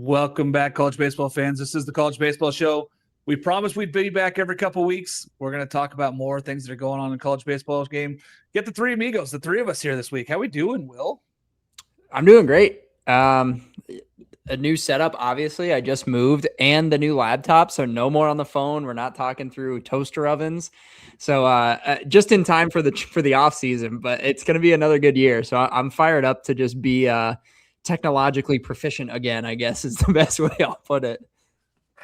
Welcome back, college baseball fans. This is the College Baseball Show. We promised we'd be back every couple of weeks. We're going to talk about more things that are going on in college baseball game. Get the three amigos, the three of us here this week. How we doing, Will? I'm doing great. A new setup, obviously. I just moved, and the new laptop, so no more on the phone. We're not talking through toaster ovens. So just in time for the off season, but it's going to be another good year. So I'm fired up to just be technologically proficient again, I guess is the best way I'll put it.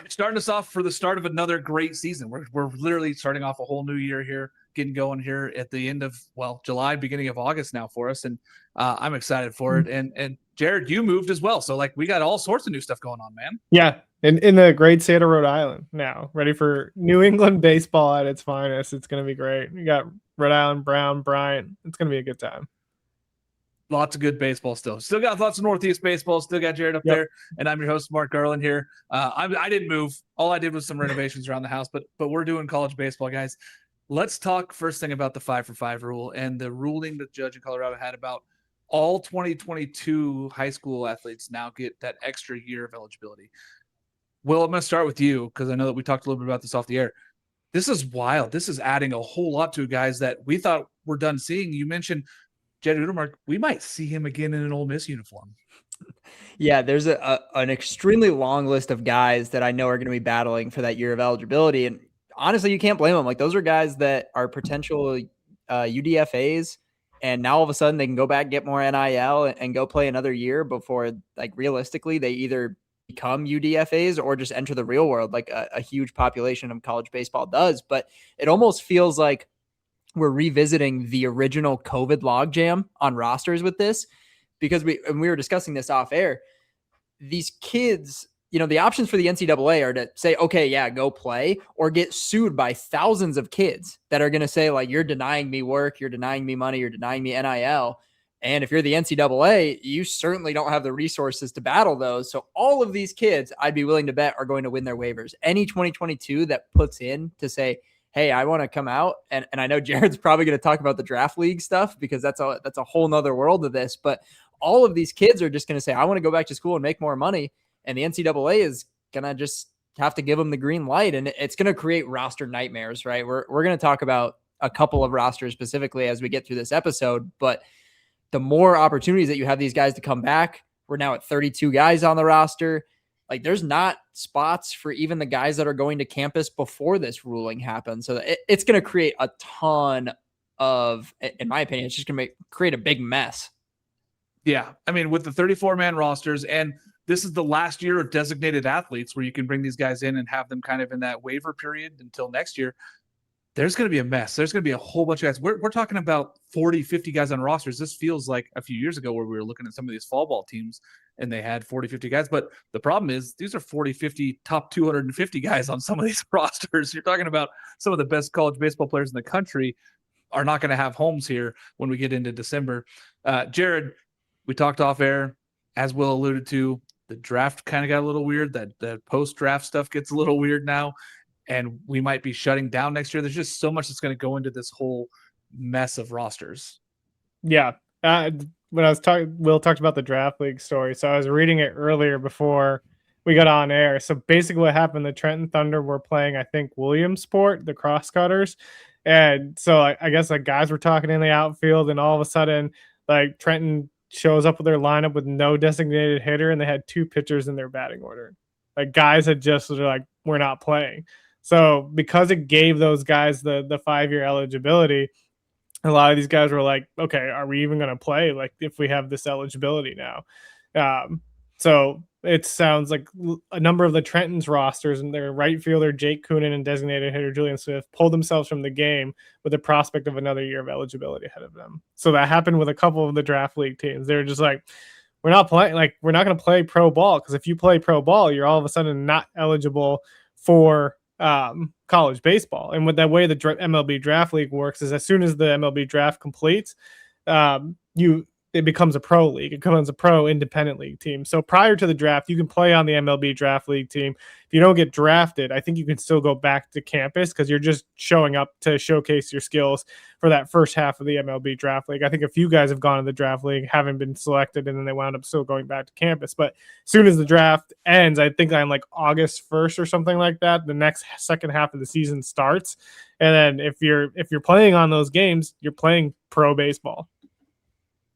Starting us off for the start of another great season. We're literally starting off a whole new year here, getting going here at the end of, July, beginning of August now for us. And I'm excited for it. And Jared, you moved as well. So we got all sorts of new stuff going on, man. Yeah. In the great state of Rhode Island now, ready for New England baseball at its finest. It's going to be great. You got Rhode Island, Brown, Bryant. It's going to be a good time. Lots of good baseball still. Still got lots of Northeast baseball. Still got Jared up there. And I'm your host, Mark Garland here. I didn't move. All I did was some renovations around the house, but we're doing college baseball, guys. Let's talk first thing about the 5-for-5 rule and the ruling the judge in Colorado had about all 2022 high school athletes now get that extra year of eligibility. Will, I'm going to start with you because I know that we talked a little bit about this off the air. This is wild. This is adding a whole lot to guys that we thought were done seeing. You mentioned Jed Udermark, we might see him again in an Ole Miss uniform. Yeah, there's an extremely long list of guys that I know are going to be battling for that year of eligibility. And honestly, you can't blame them. Those are guys that are potential UDFAs. And now all of a sudden they can go back, get more NIL and go play another year before, realistically, they either become UDFAs or just enter the real world like a huge population of college baseball does. But it almost feels like we're revisiting the original COVID logjam on rosters with this, because we were discussing this off air. These kids, the options for the NCAA are to say, okay, yeah, go play, or get sued by thousands of kids that are going to say, you're denying me work, you're denying me money, you're denying me NIL. And if you're the NCAA, you certainly don't have the resources to battle those. So all of these kids, I'd be willing to bet, are going to win their waivers. Any 2022 that puts in to say, hey, I want to come out. And I know Jared's probably going to talk about the draft league stuff because that's a whole nother world of this. But all of these kids are just going to say, I want to go back to school and make more money. And the NCAA is going to just have to give them the green light. And it's going to create roster nightmares, right? We're going to talk about a couple of rosters specifically as we get through this episode. But the more opportunities that you have these guys to come back, we're now at 32 guys on the roster. There's not spots for even the guys that are going to campus before this ruling happens. So it's going to create a ton of, in my opinion, it's just going to create a big mess. Yeah. I mean, with the 34-man rosters, and this is the last year of designated athletes where you can bring these guys in and have them kind of in that waiver period until next year. There's going to be a mess. There's going to be a whole bunch of guys. We're talking about 40, 50 guys on rosters. This feels like a few years ago where we were looking at some of these fall ball teams and they had 40, 50 guys. But the problem is these are 40, 50, top 250 guys on some of these rosters. You're talking about some of the best college baseball players in the country are not going to have homes here when we get into December. Jared, we talked off air, as Will alluded to, the draft kind of got a little weird. That post-draft stuff gets a little weird now. And we might be shutting down next year. There's just so much that's going to go into this whole mess of rosters. Yeah. When I was talking, Will talked about the draft league story. So I was reading it earlier before we got on air. So basically what happened, the Trenton Thunder were playing, I think, Williamsport, the crosscutters. And so I guess guys were talking in the outfield, and all of a sudden Trenton shows up with their lineup with no designated hitter, and they had two pitchers in their batting order. Guys had just we're not playing. So because it gave those guys the 5-year eligibility, a lot of these guys were like, okay, are we even going to play if we have this eligibility now? So it sounds like a number of the Trenton's rosters and their right fielder, Jake Coonan, and designated hitter Julian Smith pulled themselves from the game with the prospect of another year of eligibility ahead of them. So that happened with a couple of the draft league teams. They were just we're not playing, we're not going to play pro ball, because if you play pro ball, you're all of a sudden not eligible for college baseball. And with that way the MLB draft league works is as soon as the MLB draft completes, you it becomes a pro league. It becomes a pro independent league team. So prior to the draft, you can play on the MLB draft league team. If you don't get drafted, I think you can still go back to campus because you're just showing up to showcase your skills for that first half of the MLB draft league. I think a few guys have gone to the draft league, haven't been selected, and then they wound up still going back to campus. But as soon as the draft ends, I think on like August 1st or something like that, the next second half of the season starts. And then if you're playing on those games, you're playing pro baseball.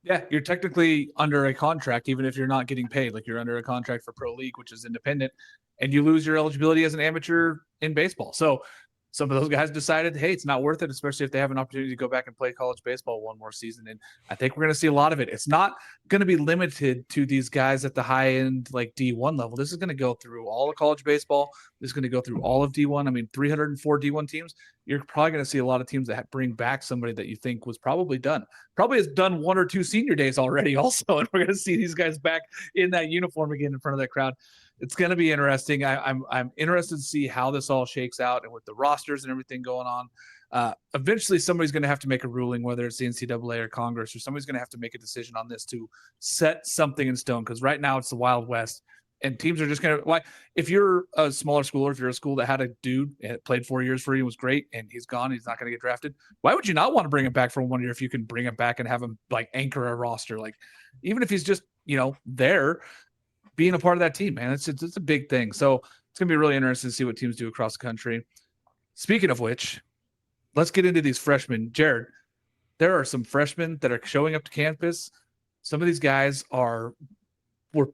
Yeah, you're technically under a contract, even if you're not getting paid. Like you're under a contract for pro league, which is independent, and you lose your eligibility as an amateur in baseball. So some of those guys decided, hey, it's not worth it, especially if they have an opportunity to go back and play college baseball one more season. And I think we're going to see a lot of it. It's not going to be limited to these guys at the high end, like D1 level. This is going to go through all of college baseball. This is going to go through all of D1. I mean, 304 D1 teams. You're probably going to see a lot of teams that bring back somebody that you think was probably has done 1 or 2 senior days already also. And we're going to see these guys back in that uniform again in front of that crowd. It's going to be interesting. I'm interested to see how this all shakes out, and with the rosters and everything going on. Eventually, somebody's going to have to make a ruling, whether it's the NCAA or Congress, or somebody's going to have to make a decision on this to set something in stone. Because right now it's the Wild West, and teams are just going to like. If you're a smaller school, or if you're a school that had a dude that played 4 years for you and was great, and he's gone, he's not going to get drafted. Why would you not want to bring him back for 1 year if you can bring him back and have him like anchor a roster? Like even if he's just there. Being a part of that team, man, it's a big thing. So it's going to be really interesting to see what teams do across the country. Speaking of which, let's get into these freshmen. Jared, there are some freshmen that are showing up to campus. Some of these guys were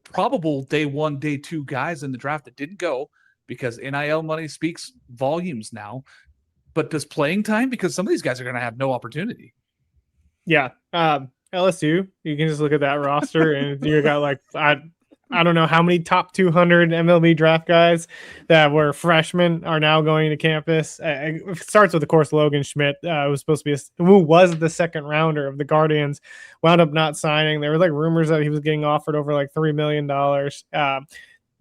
probable day 1, day 2 guys in the draft that didn't go because NIL money speaks volumes now. But does playing time? Because some of these guys are going to have no opportunity. Yeah. LSU, you can just look at that roster and you got like, I don't know how many top 200 MLB draft guys that were freshmen are now going to campus. It starts with, of course, Logan Schmidt, who was the second rounder of the Guardians, wound up not signing. There were like rumors that he was getting offered over like $3 million.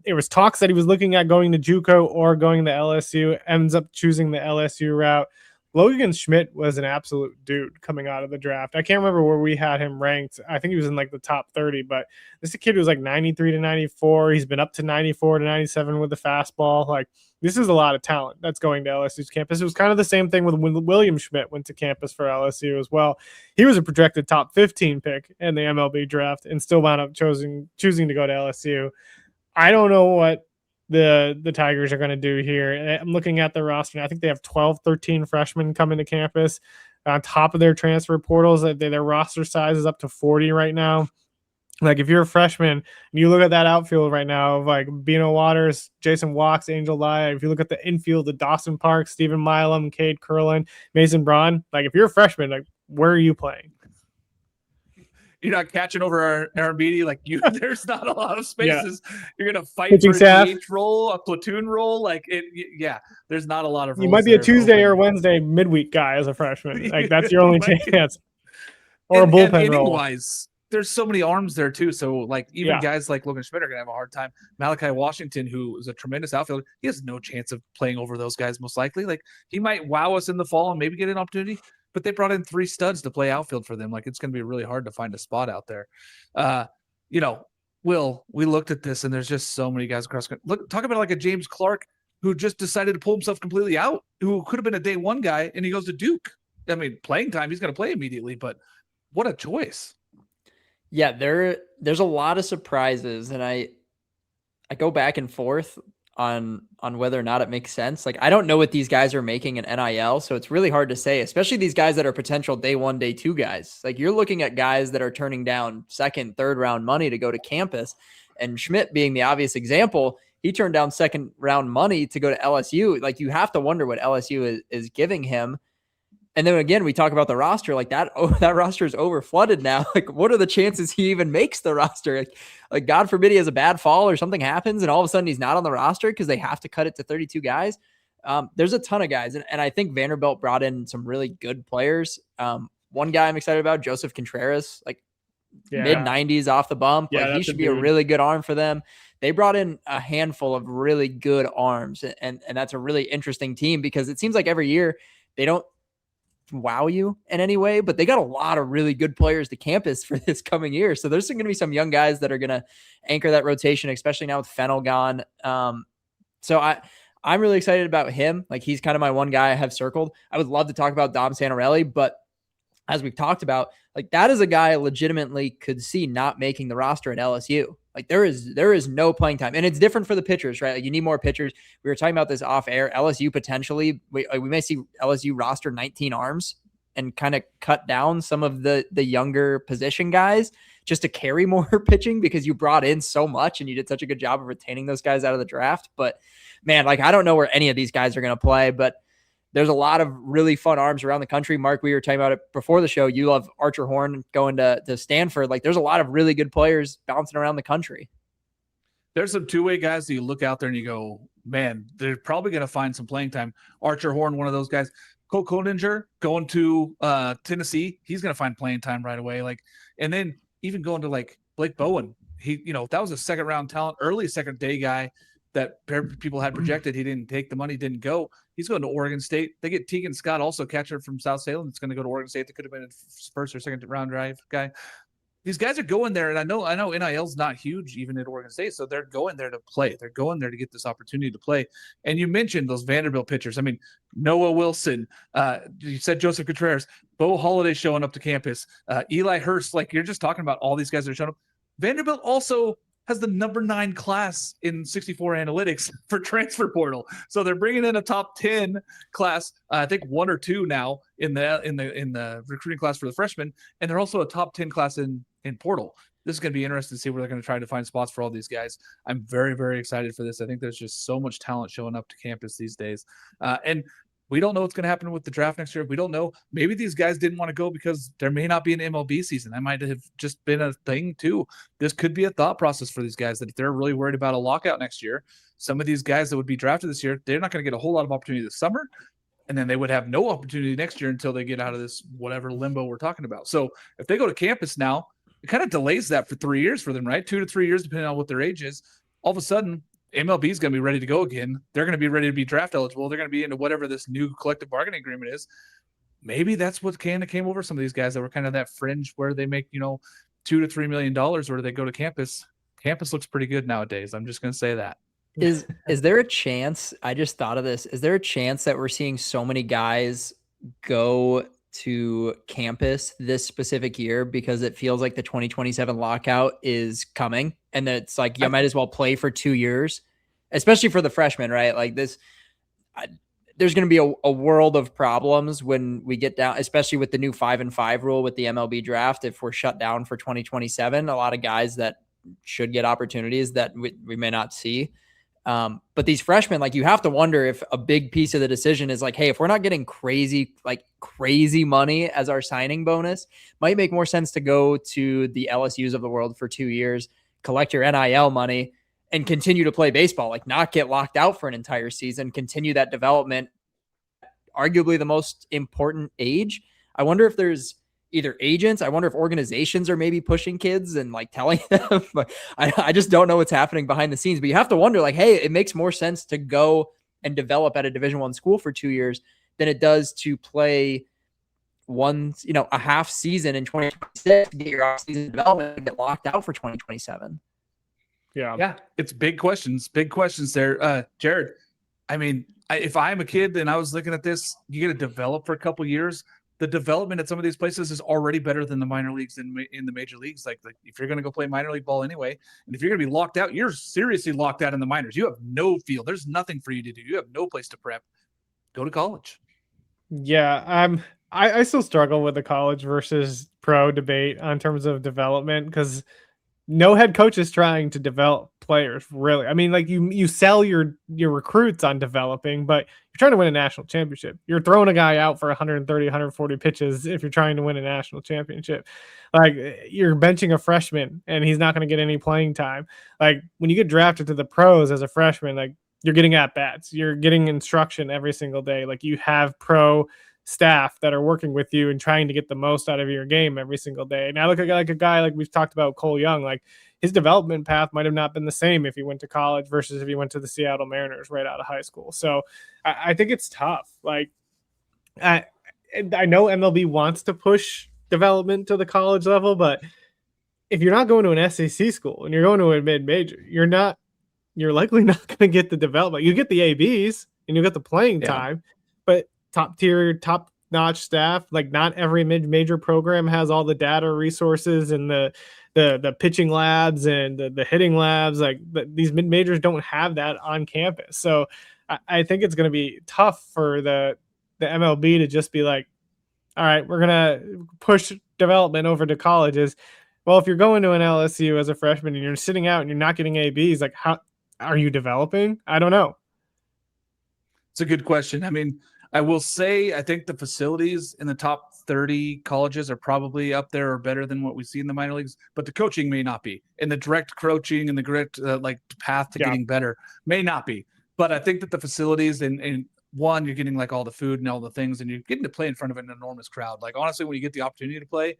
It was talks that he was looking at going to JUCO or going to LSU, ends up choosing the LSU route. Logan Schmidt was an absolute dude coming out of the draft. I can't remember where we had him ranked. I think he was in like the top 30, but this is a kid who was like 93 to 94. He's been up to 94 to 97 with the fastball. Like this is a lot of talent that's going to LSU's campus. It was kind of the same thing with when William Schmidt went to campus for LSU as well. He was a projected top 15 pick in the MLB draft and still wound up choosing to go to LSU. I don't know what the Tigers are going to do here. I'm looking at the roster, and I think they have 12, 13 freshmen coming to campus on top of their transfer portals. Their roster size is up to 40 right now. Like if you're a freshman and you look at that outfield right now of like Bino Waters, Jason Walks, Angel Lai, if you look at the infield, the Dawson Park, Stephen Milam, Cade Curlin, Mason Braun, like if you're a freshman, like where are you playing? You're not catching over our BD. Like there's not a lot of spaces. Yeah. You're going to fight pitching for a DH role, a platoon role. Like there's not a lot of roles. You might be a Tuesday or Wednesday midweek guy as a freshman. Like that's your only chance. Or a bullpen role. Wise, there's so many arms there too. So like even guys like Logan Schmidt are going to have a hard time. Malachi Washington, who is a tremendous outfielder, he has no chance of playing over those guys most likely. Like he might wow us in the fall and maybe get an opportunity. But they brought in 3 studs to play outfield for them. Like it's going to be really hard to find a spot out there. Will, we looked at this and there's just so many guys across. Look, talk about like a James Clark who just decided to pull himself completely out, who could have been a day 1 guy, and he goes to Duke. I mean, playing time, he's going to play immediately, but what a choice. Yeah, there's a lot of surprises, and I go back and forth on whether or not it makes sense. Like, I don't know what these guys are making in NIL, so it's really hard to say, especially these guys that are potential day 1, day 2 guys. Like, you're looking at guys that are turning down 2nd, 3rd round money to go to campus, and Schmidt being the obvious example, he turned down 2nd round money to go to LSU. Like, you have to wonder what LSU is giving him. And then again, we talk about the roster, like that roster is over flooded now. Like, what are the chances he even makes the roster? Like God forbid he has a bad fall or something happens and all of a sudden he's not on the roster because they have to cut it to 32 guys. There's a ton of guys. And I think Vanderbilt brought in some really good players. One guy I'm excited about, Joseph Contreras, like mid 90s off the bump. Yeah, like he should be a really good arm for them. They brought in a handful of really good arms. And that's a really interesting team because it seems like every year they don't wow you in any way, but they got a lot of really good players to campus for this coming year. So there's going to be some young guys that are going to anchor that rotation, especially now with Fennell gone. So I'm really excited about him. Like, he's kind of my one guy I have circled. I would love to talk about Dom Santarelli, but as we've talked about, like, that is a guy I legitimately could see not making the roster at LSU. Like, there is no playing time, and it's different for the pitchers, right? Like, you need more pitchers. We were talking about this off air. LSU potentially, we may see LSU roster 19 arms and kind of cut down some of the younger position guys just to carry more pitching, because you brought in so much and you did such a good job of retaining those guys out of the draft. But man, like, I don't know where any of these guys are going to play, but there's a lot of really fun arms around the country. Mark, we were talking about it before the show. You love Archer Horn going to Stanford. Like, there's a lot of really good players bouncing around the country. There's some two-way guys that you look out there and you go, man, they're probably going to find some playing time. Archer Horn, one of those guys. Cole Koninger going to Tennessee, he's going to find playing time right away. Like, and then even going to like Blake Bowen, that was a second-round talent, early second-day guy that people had projected. He didn't take the money, didn't go. He's going to Oregon State. They get Tegan Scott, also catcher from South Salem. It's going to go to Oregon State. That could have been a first or second round drive guy. These guys are going there, and I know NIL's not huge even at Oregon State, so they're going there to play. They're going there to get this opportunity to play. And you mentioned those Vanderbilt pitchers. I mean, Noah Wilson, you said Joseph Contreras, Bo Holiday showing up to campus, Eli Hurst. Like, you're just talking about all these guys that are showing up. Vanderbilt also has the number 9 class in 64 analytics for transfer portal. So they're bringing in a top 10 class, I think 1 or 2 now in the recruiting class for the freshmen. And they're also a top 10 class in portal. This is going to be interesting to see where they're going to try to find spots for all these guys. I'm very, very excited for this. I think there's just so much talent showing up to campus these days. And we don't know what's going to happen with the draft next year. We don't know. Maybe these guys didn't want to go because there may not be an MLB season. That might have just been a thing too. This could be a thought process for these guys, that if they're really worried about a lockout next year, some of these guys that would be drafted this year, they're not going to get a whole lot of opportunity this summer. And then they would have no opportunity next year until they get out of this whatever limbo we're talking about. So if they go to campus now, it kind of delays that for 3 years for them, right? 2 to 3 years, depending on what their age is. All of a sudden, MLB is going to be ready to go again. They're going to be ready to be draft eligible. They're going to be into whatever this new collective bargaining agreement is. Maybe that's what came over some of these guys that were kind of that fringe where they make, $2 to $3 million where they go to campus. Campus looks pretty good nowadays. I'm just going to say that. Is there a chance, I just thought of this, is there a chance that we're seeing so many guys go to campus this specific year because it feels like the 2027 lockout is coming, and that it's like, you might as well play for 2 years, especially for the freshmen, right? Like this, there's going to be a world of problems when we get down, especially with the new 5-5 rule with the MLB draft. If we're shut down for 2027, a lot of guys that should get opportunities that we may not see. But these freshmen, like, you have to wonder if a big piece of the decision is like, hey, if we're not getting crazy money as our signing bonus, might make more sense to go to the LSUs of the world for 2 years, collect your NIL money, and continue to play baseball, like not get locked out for an entire season, continue that development, arguably the most important age. I wonder if there's either agents, I wonder if organizations are maybe pushing kids and like telling them, I just don't know what's happening behind the scenes, but you have to wonder, like, hey, it makes more sense to go and develop at a Division I school for 2 years than it does to play a half season in 2026 to get your off-season development and get locked out for 2027. Yeah. It's big questions there. Jared, I mean, if I'm a kid and I was looking at this, you get to develop for a couple years. The development at some of these places is already better than the minor leagues in the major leagues. Like if you're going to go play minor league ball anyway, and if you're going to be locked out, you're seriously locked out in the minors. You have no field. There's nothing for you to do. You have no place to prep. Go to college. Yeah. I still struggle with the college versus pro debate on terms of development, because no head coach is trying to develop players, really. I mean, like, you sell your recruits on developing, but you're trying to win a national championship. You're throwing a guy out for 130, 140 pitches if you're trying to win a national championship. Like, you're benching a freshman and he's not going to get any playing time. Like, when you get drafted to the pros as a freshman, like, you're getting at bats, you're getting instruction every single day. Like, you have pro staff that are working with you and trying to get the most out of your game every single day. And I look at like a guy like we've talked about, Cole Young, like his development path might have not been the same if he went to college versus if he went to the Seattle Mariners right out of high school. So I think it's tough. Like, I know MLB wants to push development to the college level, but if you're not going to an SEC school and you're going to a mid-major, you're likely not going to get the development. You get the ABs and you get the playing time, but top tier, top notch staff, like not every mid-major program has all the data resources and the pitching labs and the hitting labs. Like these mid-majors don't have that on campus. So I think it's going to be tough for the MLB to just be like, all right, we're going to push development over to colleges. Well, if you're going to an LSU as a freshman and you're sitting out and you're not getting ABs, like how are you developing? I don't know. It's a good question. I mean, I will say I think the facilities in the top 30 colleges are probably up there or better than what we see in the minor leagues, but the coaching may not be. And the direct coaching and the direct path to getting better may not be. But I think that the facilities and one, you're getting like all the food and all the things, and you're getting to play in front of an enormous crowd. Like honestly, when you get the opportunity to play,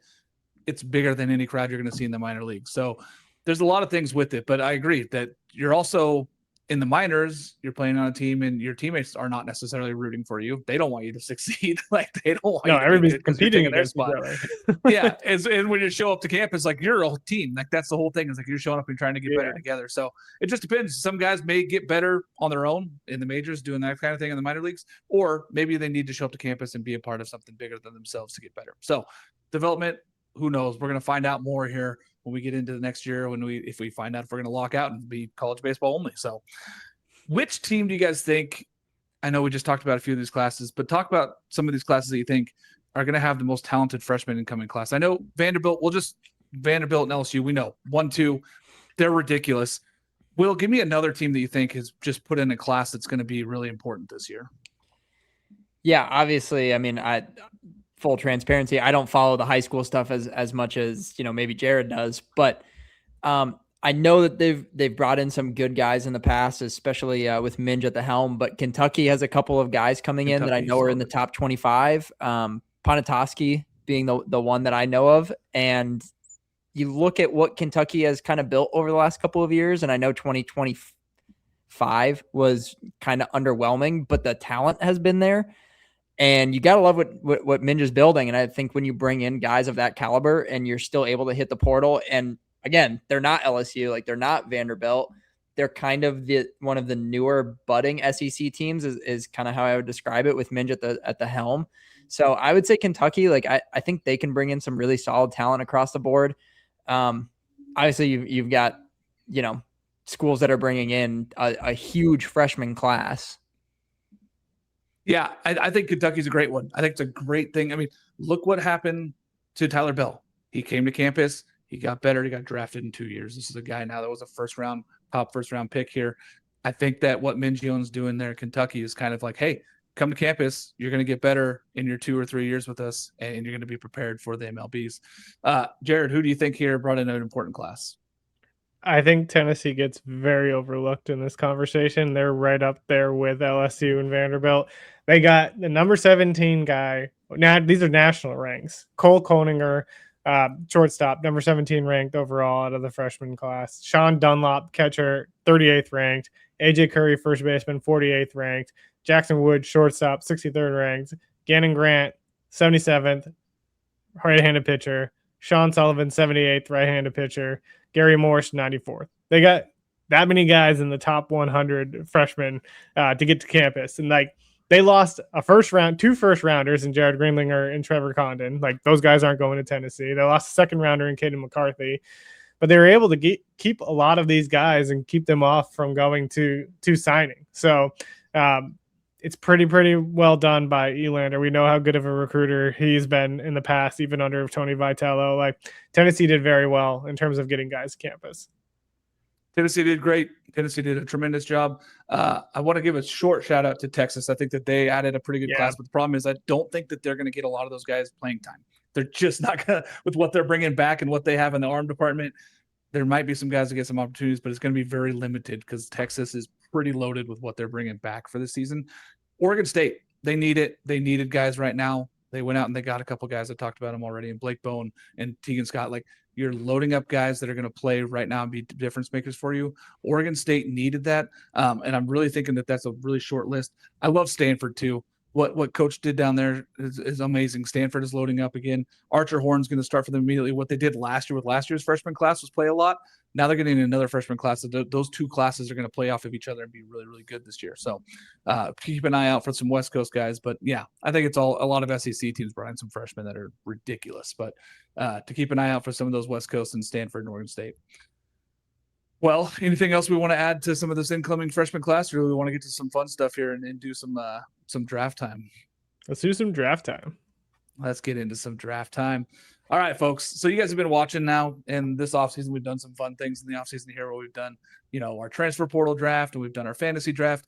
it's bigger than any crowd you're going to see in the minor leagues. So there's a lot of things with it, but I agree that you're also in the minors, you're playing on a team and your teammates are not necessarily rooting for you. They don't want you to succeed. Like they don't want you to everybody's competing in their spot. Yeah. And when you show up to campus, like you're a team, like that's the whole thing is like you're showing up and trying to get better together. So it just depends. Some guys may get better on their own in the majors doing that kind of thing in the minor leagues, or maybe they need to show up to campus and be a part of something bigger than themselves to get better. So development, who knows? We're going to find out more here when we get into the next year, if we find out if we're going to lock out and be college baseball only. So which team do you guys think, I know we just talked about a few of these classes, but talk about some of these classes that you think are going to have the most talented freshmen incoming class. I know Vanderbilt and LSU, we know 1, 2, they're ridiculous. Will, give me another team that you think has just put in a class that's going to be really important this year. Yeah, obviously. I mean, full transparency, I don't follow the high school stuff as much as, maybe Jared does, but I know that they've brought in some good guys in the past, especially with Minge at the helm, but Kentucky has a couple of guys coming in that I know are in the top 25, Ponatoski being the one that I know of. And you look at what Kentucky has kind of built over the last couple of years, and I know 2025 was kind of underwhelming, but the talent has been there. And you got to love what Minge is building. And I think when you bring in guys of that caliber and you're still able to hit the portal, and again, they're not LSU, like they're not Vanderbilt. They're kind of one of the newer budding SEC teams is kind of how I would describe it with Minge at the helm. So I would say Kentucky, like I think they can bring in some really solid talent across the board. Obviously you've got, schools that are bringing in a huge freshman class. Yeah, I think Kentucky's a great one. I think it's a great thing. I mean, look what happened to Tyler Bell. He came to campus. He got better. He got drafted in 2 years. This is a guy now that was a top first round pick here. I think that what Mingion's doing there in Kentucky is kind of like, hey, come to campus. You're going to get better in your 2 or 3 years with us, and you're going to be prepared for the MLBs. Jared, who do you think here brought in an important class? I think Tennessee gets very overlooked in this conversation. They're right up there with LSU and Vanderbilt. They got the number 17 guy. Now these are national ranks. Cole Koninger, shortstop, number 17 ranked overall out of the freshman class. Sean Dunlop, catcher, 38th ranked. AJ Curry, first baseman, 48th ranked. Jackson Wood, shortstop, 63rd ranked. Gannon Grant, 77th, right-handed pitcher. Sean Sullivan, 78th, right-handed pitcher. Gary Morse, 94th. They got that many guys in the top 100 freshmen to get to campus. And like they lost two first rounders in Jared Greenlinger and Trevor Condon. Like those guys aren't going to Tennessee. They lost a second rounder in Caden McCarthy, but they were able to keep a lot of these guys and keep them off from going to signing. So it's pretty well done by Elander. We know how good of a recruiter he's been in the past, even under Tony Vitello. Like Tennessee did very well in terms of getting guys to campus. Tennessee did great. Tennessee did a tremendous job. I want to give a short shout out to Texas. I think that they added a pretty good class, but the problem is I don't think that they're going to get a lot of those guys playing time. They're just not going to, with what they're bringing back and what they have in the arm department. There might be some guys that get some opportunities, but it's going to be very limited because Texas is pretty loaded with what they're bringing back for the season. Oregon State, they need it. They needed guys right now. They went out and they got a couple guys. I talked about them already, and Blake Bone and Tegan Scott. Like you're loading up guys that are going to play right now and be difference makers for you. Oregon State needed that, and I'm really thinking that that's a really short list. I love Stanford too. what Coach did down there is amazing. Stanford is loading up again. Archer Horn's going to start for them immediately. What they did last year with last year's freshman class was play a lot. Now they're getting another freshman class. Those two classes are going to play off of each other and be really, really good this year. So keep an eye out for some West Coast guys. But yeah, I think it's a lot of SEC teams brought in some freshmen that are ridiculous. But to keep an eye out for some of those West Coast and Stanford and Oregon State. Well, anything else we want to add to some of this incoming freshman class, or do we want to get to some fun stuff here and do some draft time? Let's do some draft time. Let's get into some draft time. All right, folks. So you guys have been watching now, and this offseason we've done some fun things in the offseason here where we've done, our transfer portal draft and we've done our fantasy draft.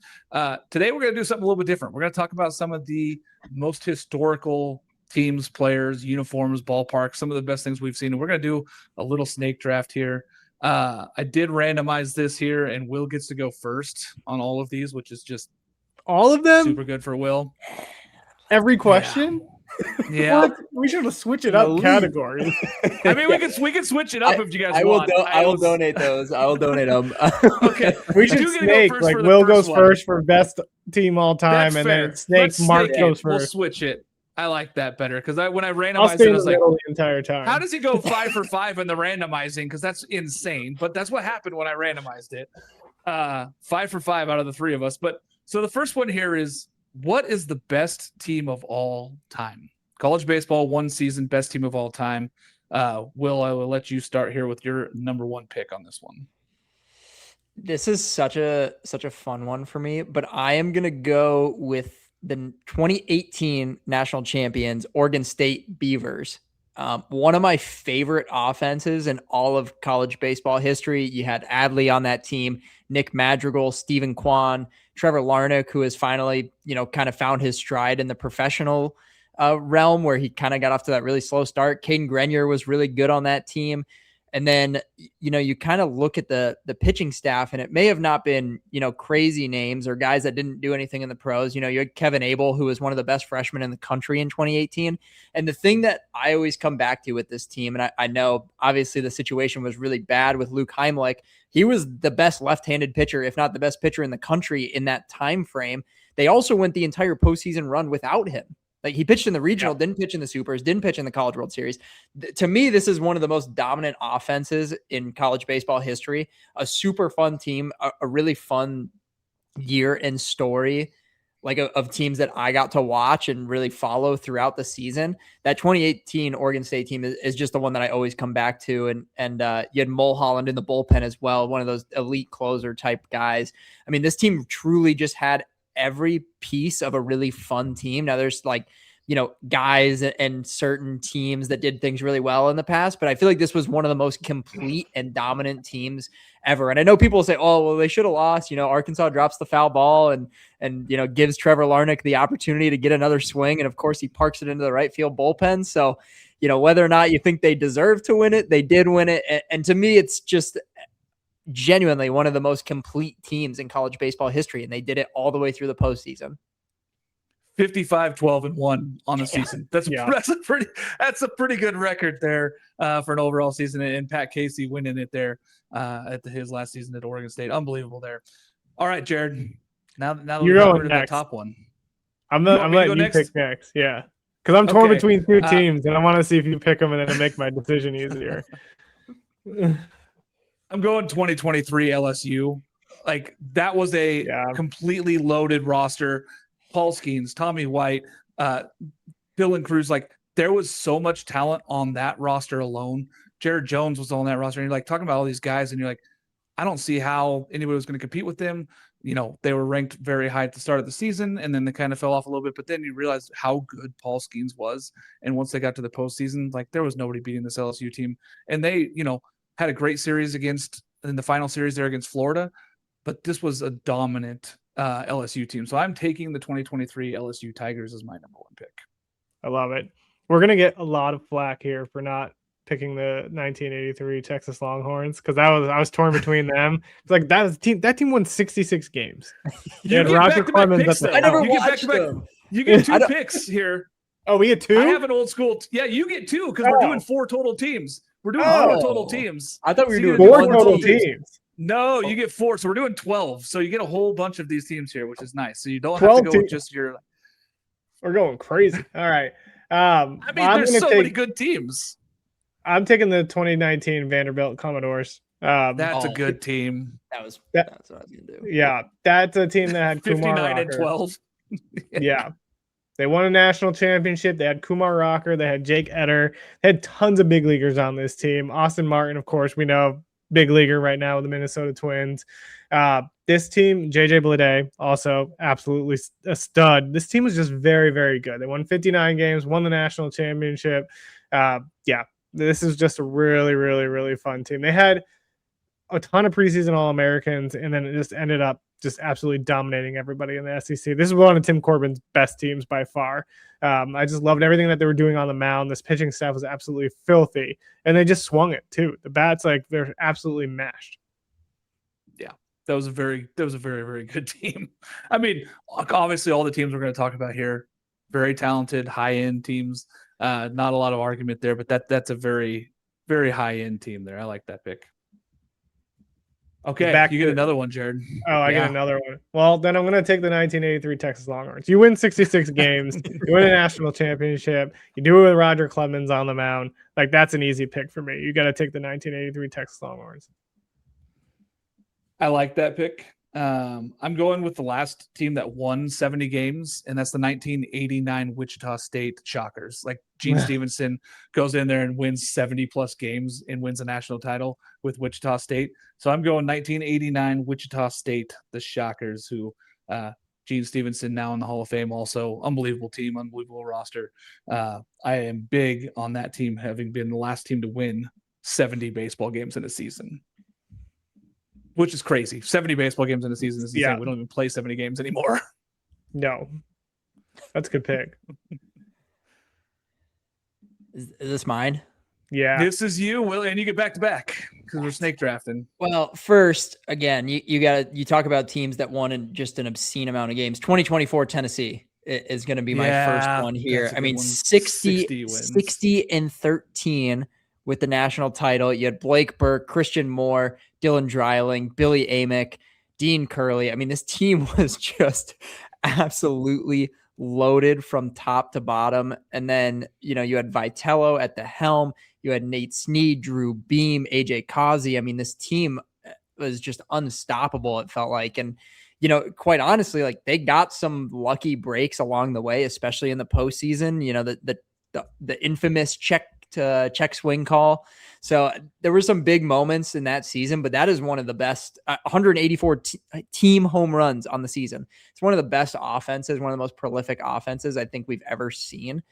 Today we're going to do something a little bit different. We're going to talk about some of the most historical teams, players, uniforms, ballparks, some of the best things we've seen. And we're going to do a little snake draft here. I did randomize this here, and Will gets to go first on all of these, which is just all of them super good for Will. Every question. Yeah. We should have switched it up categories. I mean, we can switch it up if you guys want. I will donate those. I will donate them. Okay. We should snake. Like Will goes first for best team all time, and then snake Mark goes first. We'll switch it. I like that better because when I randomized it, I was like, the entire time. How does he go 5 for 5 in the randomizing? Because that's insane. But that's what happened when I randomized it. 5 for 5 out of the three of us. But so the first one here is, what is the best team of all time? College baseball, one season, best team of all time. Will, I will let you start here with your number one pick on this one. This is such a fun one for me, but I am gonna go with the 2018 national champions, Oregon State Beavers. One of my favorite offenses in all of college baseball history. You had Adley on that team, Nick Madrigal, Stephen Kwan, Trevor Larnach, who has finally, kind of found his stride in the professional realm where he kind of got off to that really slow start. Caden Grenier was really good on that team. And then, you kind of look at the pitching staff, and it may have not been, crazy names or guys that didn't do anything in the pros. You had Kevin Abel, who was one of the best freshmen in the country in 2018. And the thing that I always come back to with this team, and I know obviously the situation was really bad with Luke Heimlich. He was the best left-handed pitcher, if not the best pitcher in the country in that time frame. They also went the entire postseason run without him. Like, he pitched in the regional, didn't pitch in the supers, didn't pitch in the College World Series. To me, this is one of the most dominant offenses in college baseball history. A super fun team, a really fun year and story, like of teams that I got to watch and really follow throughout the season. That 2018 Oregon State team is just the one that I always come back to. And you had Mulholland in the bullpen as well, one of those elite closer type guys. I mean, this team truly just had every piece of a really fun team. Now there's guys and certain teams that did things really well in the past, but I feel like this was one of the most complete and dominant teams ever. And I know people will say, oh, well, they should have lost. Arkansas drops the foul ball and gives Trevor Larnach the opportunity to get another swing. And of course he parks it into the right field bullpen. So, whether or not you think they deserve to win it, they did win it. And to me, it's just genuinely one of the most complete teams in college baseball history, and they did it all the way through the postseason. 55-12-1 on the season. That's a pretty good record there for an overall season. And Pat Casey winning it there at his last season at Oregon State. Unbelievable there. All right, Jared. Now that we're going to the top one, I'm letting you pick next. Yeah, because I'm torn between two teams, and I want to see if you pick them and then make my decision easier. I'm going 2023 LSU. Like, that was a completely loaded roster. Paul Skeens, Tommy White, Dylan Cruz. Like, there was so much talent on that roster alone. Jared Jones was on that roster. And you're like talking about all these guys, and you're like, I don't see how anybody was going to compete with them. They were ranked very high at the start of the season, and then they kind of fell off a little bit. But then you realize how good Paul Skeens was. And once they got to the postseason, like, there was nobody beating this LSU team. And they, had a great series in the final series there against Florida, but this was a dominant LSU team. So I'm taking the 2023 LSU Tigers as my number one pick. I love it. We're going to get a lot of flack here for not picking the 1983 Texas Longhorns, because I was torn between them. It's like that team won 66 games. You get Roger Clemens. I never watched them. You get two picks here. Oh, we get two? I have an old school. Yeah, you get two because we're doing 4 total teams. We're doing 4 total teams. I thought we were doing 4 total teams. No, you get 4. So we're doing 12. So you get a whole bunch of these teams here, which is nice. So you don't have to go with just your. We're going crazy. All right. I mean, I'm there's gonna so take, many good teams. I'm taking the 2019 Vanderbilt Commodores. That's a good team. That's That- what I was gonna do. Yeah, that's a team that had Kumar 59 and Rocker. 12. Yeah. They won a national championship. They had Kumar Rocker. They had Jake Etter. They had tons of big leaguers on this team. Austin Martin, of course, we know, big leaguer right now with the Minnesota Twins. This team, JJ Bleday, also absolutely a stud. This team was just very, very good. They won 59 games, won the national championship. Yeah, this is just a really, really, really fun team. They had a ton of preseason All-Americans, and then it just ended up just absolutely dominating everybody in the SEC. This is one of Tim Corbin's best teams by far. I just loved everything that they were doing on the mound. This pitching staff was absolutely filthy, and they just swung it too. The bats, like, they're absolutely mashed. Yeah, that was a very, very good team. I mean, obviously, all the teams we're going to talk about here, very talented, high-end teams. Not a lot of argument there, but that's a very, very high-end team there. I like that pick. Okay, you get another one, Jared. Oh, I get another one. Well, then I'm going to take the 1983 Texas Longhorns. You win 66 games. You win a national championship. You do it with Roger Clemens on the mound. Like, that's an easy pick for me. You got to take the 1983 Texas Longhorns. I like that pick. I'm going with the last team that won 70 games, and that's the 1989 Wichita State Shockers. Like, Gene Stevenson goes in there and wins 70-plus games and wins a national title with Wichita State. So I'm going 1989 Wichita State, the Shockers, who Gene Stevenson now in the Hall of Fame also. Unbelievable team, unbelievable roster. I am big on that team having been the last team to win 70 baseball games in a season. Which is crazy. 70 baseball games in a season is insane. Yeah. We don't even play 70 games anymore. No. That's a good pick. Is this mine? Yeah. This is you, Will, and you get back to back because we're snake drafting. Well, first, again, you talk about teams that won in just an obscene amount of games. 2024 Tennessee is going to be my first one here. I mean, 60 and 13 with the national title. You had Blake Burke, Christian Moore, Dylan Dreiling, Billy Amick, Dean Curley. I mean, this team was just absolutely loaded from top to bottom. And then, you had Vitello at the helm. You had Nate Snead, Drew Beam, AJ Causey. I mean, this team was just unstoppable, it felt like. And, quite honestly, like, they got some lucky breaks along the way, especially in the postseason, the infamous check swing call. So there were some big moments in that season, but that is one of the best 184 team home runs on the season. It's one of the best offenses, one of the most prolific offenses I think we've ever seen.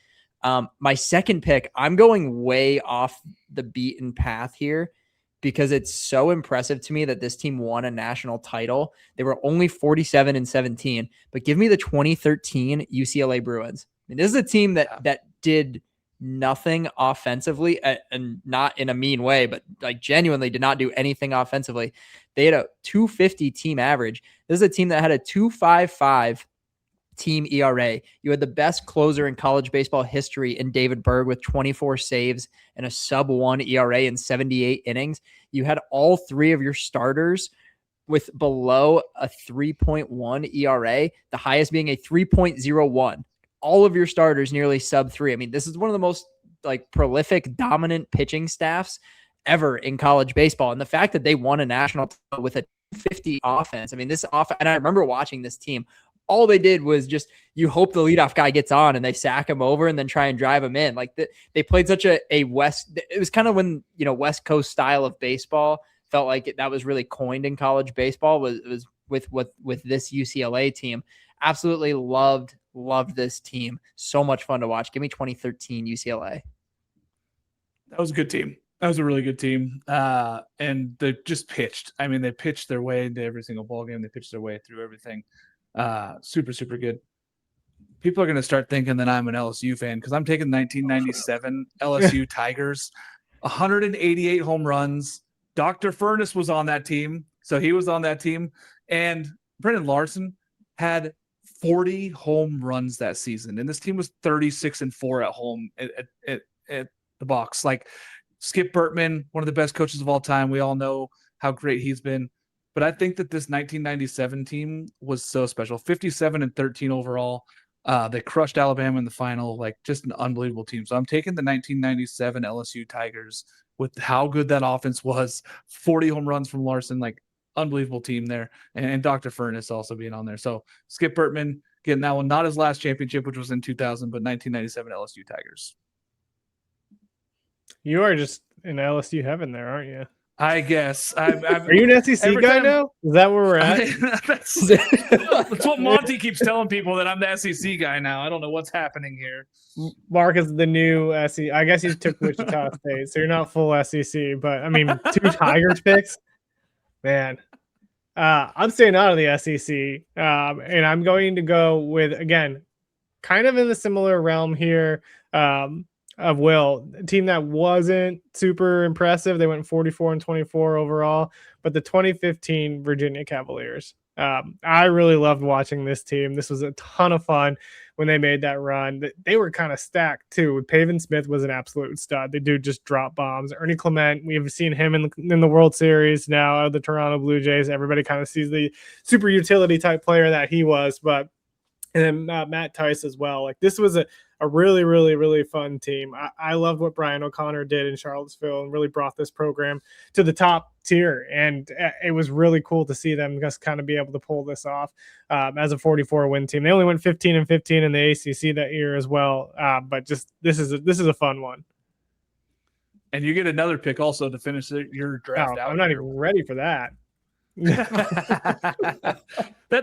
My second pick, I'm going way off the beaten path here because it's so impressive to me that this team won a national title. They were only 47 and 17, but give me the 2013 UCLA Bruins. I mean, this is a team that did nothing offensively, and not in a mean way, but like genuinely did not do anything offensively. They had a 250 team average. This is a team that had a 2.55 team ERA. You had the best closer in college baseball history in David Berg with 24 saves and a sub-1 ERA in 78 innings. You had all three of your starters with below a 3.1 ERA, the highest being a 3.01. All of your starters nearly sub 3. I mean, this is one of the most prolific, dominant pitching staffs ever in college baseball. And the fact that they won a national title with a 50 offense. I mean, this offense, and I remember watching this team, all they did was just, you hope the leadoff guy gets on and they sack him over and then try and drive him in. Like, they played such a West, it was kind of when, West Coast style of baseball felt like that was really coined in college baseball was with this UCLA team. Absolutely loved this team. So much fun to watch. Give me 2013 UCLA. That was a good team. That was a really good team. And they just pitched. I mean, they pitched their way into every single ball game. They pitched their way through everything. Super, super good. People are going to start thinking that I'm an LSU fan because I'm taking 1997 LSU Tigers. 188 home runs. Dr. Furness was on that team. So he was on that team. And Brendan Larson had 40 home runs that season. And this team was 36-4 at home at the box. Like, Skip Bertman, one of the best coaches of all time. We all know how great he's been. But I think that this 1997 team was so special. 57-13 overall. They crushed Alabama in the final, like just an unbelievable team. So I'm taking the 1997 LSU Tigers with how good that offense was. 40 home runs from Larson, like unbelievable team there. And Dr. Furness also being on there. So Skip Bertman getting that one, not his last championship, which was in 2000, but 1997 LSU Tigers. You are just in LSU heaven there, aren't you? I guess. Are you an SEC guy now? Is that where we're at? That's what Monty keeps telling people, that I'm the SEC guy now. I don't know what's happening here. Mark is the new SEC. I guess you took Wichita State, so you're not full SEC. But I mean, 2 Tigers picks, man. I'm staying out of the SEC, and I'm going to go with, again, kind of in the similar realm here. Of Will, a team that wasn't super impressive. They went 44-24 overall, but the 2015 Virginia Cavaliers. I really loved watching this team. This was a ton of fun when they made that run. They were kind of stacked too. Pavin Smith was an absolute stud. The dude just dropped bombs. Ernie Clement, we've seen him in the World Series now of the Toronto Blue Jays. Everybody kind of sees the super utility type player that he was, but and then Matt Tice as well. Like, this was a really, really, really fun team. I loved what Brian O'Connor did in Charlottesville and really brought this program to the top tier. And it was really cool to see them just kind of be able to pull this off as a 44-win team. They only went 15-15 in the ACC that year as well. But just this is a fun one. And you get another pick also to finish your draft out. I'm not even ready for that. That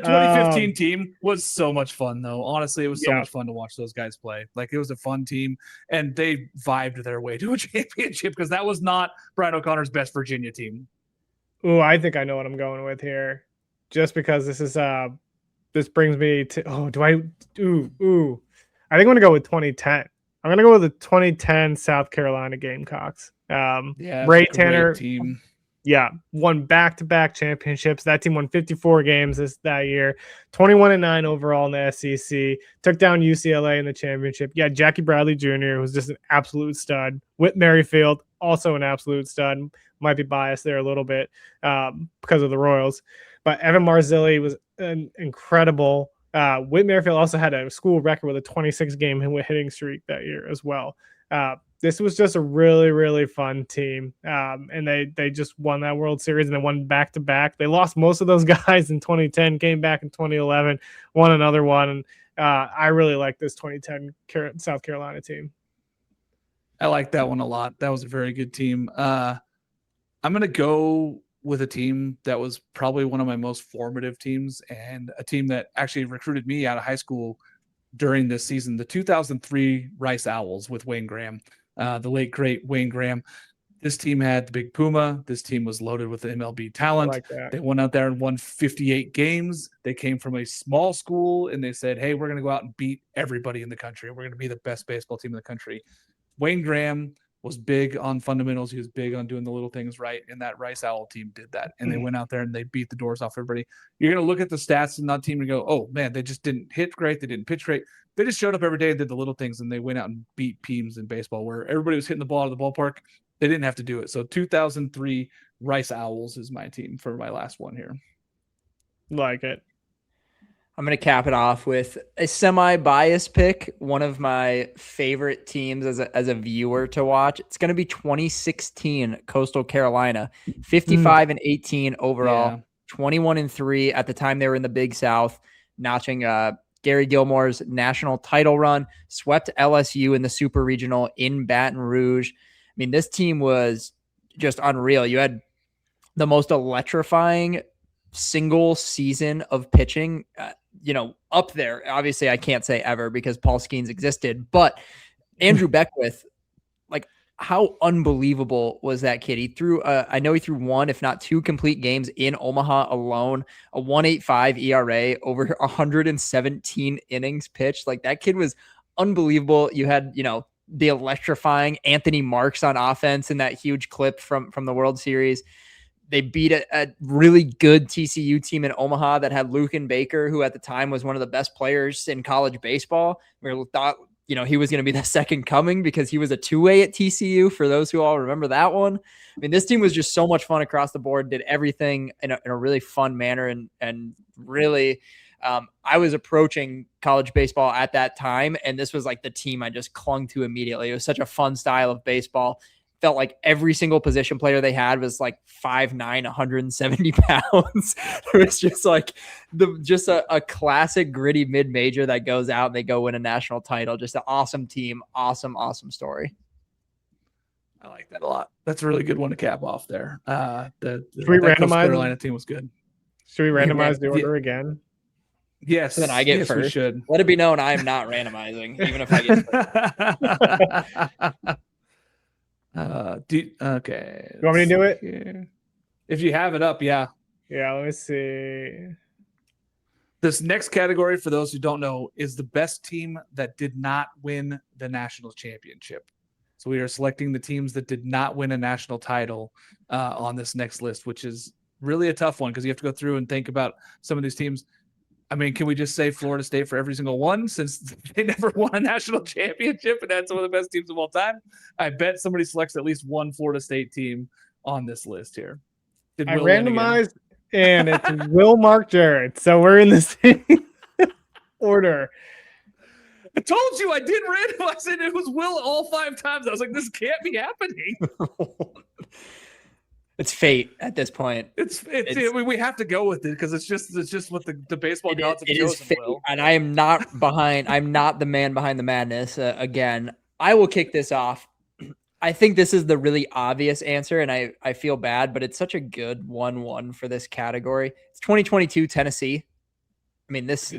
2015 team was so much fun, though. Honestly, it was so much fun to watch those guys play. Like, it was a fun team, and they vibed their way to a championship, because that was not Brian O'Connor's best Virginia team. Ooh, I think I know what I'm going with here, just because this is this brings me to I think I'm gonna go with 2010. I'm gonna go with the 2010 South Carolina Gamecocks. Ray Tanner team. Yeah, won back-to-back championships. That team won 54 games that year, 21-9 overall in the SEC. Took down UCLA in the championship. Yeah, Jackie Bradley Jr. was just an absolute stud. Whit Merrifield, also an absolute stud. Might be biased there a little bit because of the Royals. But Evan Marzilli was an incredible. Whit Merrifield also had a school record with a 26-game hitting streak that year as well. This was just a really, really fun team. And they just won that World Series, and they won back-to-back. They lost most of those guys in 2010, came back in 2011, won another one. And I really like this 2010 South Carolina team. I like that one a lot. That was a very good team. I'm going to go with a team that was probably one of my most formative teams, and a team that actually recruited me out of high school during this season, the 2003 Rice Owls with Wayne Graham. The late, great Wayne Graham. This team had the Big Puma. This team was loaded with MLB talent. Like that. They went out there and won 58 games. They came from a small school, and they said, hey, we're going to go out and beat everybody in the country. We're going to be the best baseball team in the country. Wayne Graham was big on fundamentals. He was big on doing the little things right, and that Rice Owl team did that. And they went out there and they beat the doors off everybody. You're going to look at the stats in that team and go, oh, man, they just didn't hit great. They didn't pitch great. They just showed up every day and did the little things, and they went out and beat teams in baseball where everybody was hitting the ball out of the ballpark. They didn't have to do it. So 2003 Rice Owls is my team for my last one here. Like it. I'm going to cap it off with a semi-biased pick, one of my favorite teams as a viewer to watch. It's going to be 2016 Coastal Carolina, 55-18 overall, 21-3 at the time they were in the Big South, notching Gary Gilmore's national title run, swept LSU in the Super Regional in Baton Rouge. I mean, this team was just unreal. You had the most electrifying single season of pitching, up there. Obviously, I can't say ever because Paul Skeens existed, but Andrew Beckwith, like, how unbelievable was that kid? He threw, I know he threw one, if not two complete games in Omaha alone, a 1.85 ERA, over 117 innings pitched. Like, that kid was unbelievable. You had, the electrifying Anthony Marks on offense in that huge clip from the World Series. They beat a really good TCU team in Omaha that had Lucan Baker, who at the time was one of the best players in college baseball. We thought, he was going to be the second coming because he was a two-way at TCU, for those who all remember that one. I mean, this team was just so much fun across the board, did everything in a really fun manner, and really I was approaching college baseball at that time, and this was like the team I just clung to immediately. It was such a fun style of baseball. Felt like every single position player they had was like 5'9", 170 pounds. It was just like a classic gritty mid-major that goes out and they go win a national title. Just an awesome team. Awesome story. I like that a lot. That's a really good one to cap off there. Should we randomize? Coastal Carolina team was good. Should we randomize the order again? Yes. So then I get first. We should. Let it be known I am not randomizing, even if I get first. Okay. You want me to do it? Here. If you have it up, yeah. Yeah, let me see. This next category, for those who don't know, is the best team that did not win the national championship. So we are selecting the teams that did not win a national title on this next list, which is really a tough one because you have to go through and think about some of these teams. I mean, can we just say Florida State for every single one since they never won a national championship and that's one of the best teams of all time? I bet somebody selects at least one Florida State team on this list here. I randomized, and it's Will Mark Jarrett. So we're in the same order. I told you I did randomize it. It was Will all 5 times. I was like, this can't be happening. It's fate at this point. We have to go with it because it's just what the baseball gods have chosen. Fate, and I am not behind. I'm not the man behind the madness. Again, I will kick this off. I think this is the really obvious answer, and I feel bad, but it's such a good 1-1 for this category. It's 2022 Tennessee. I mean, this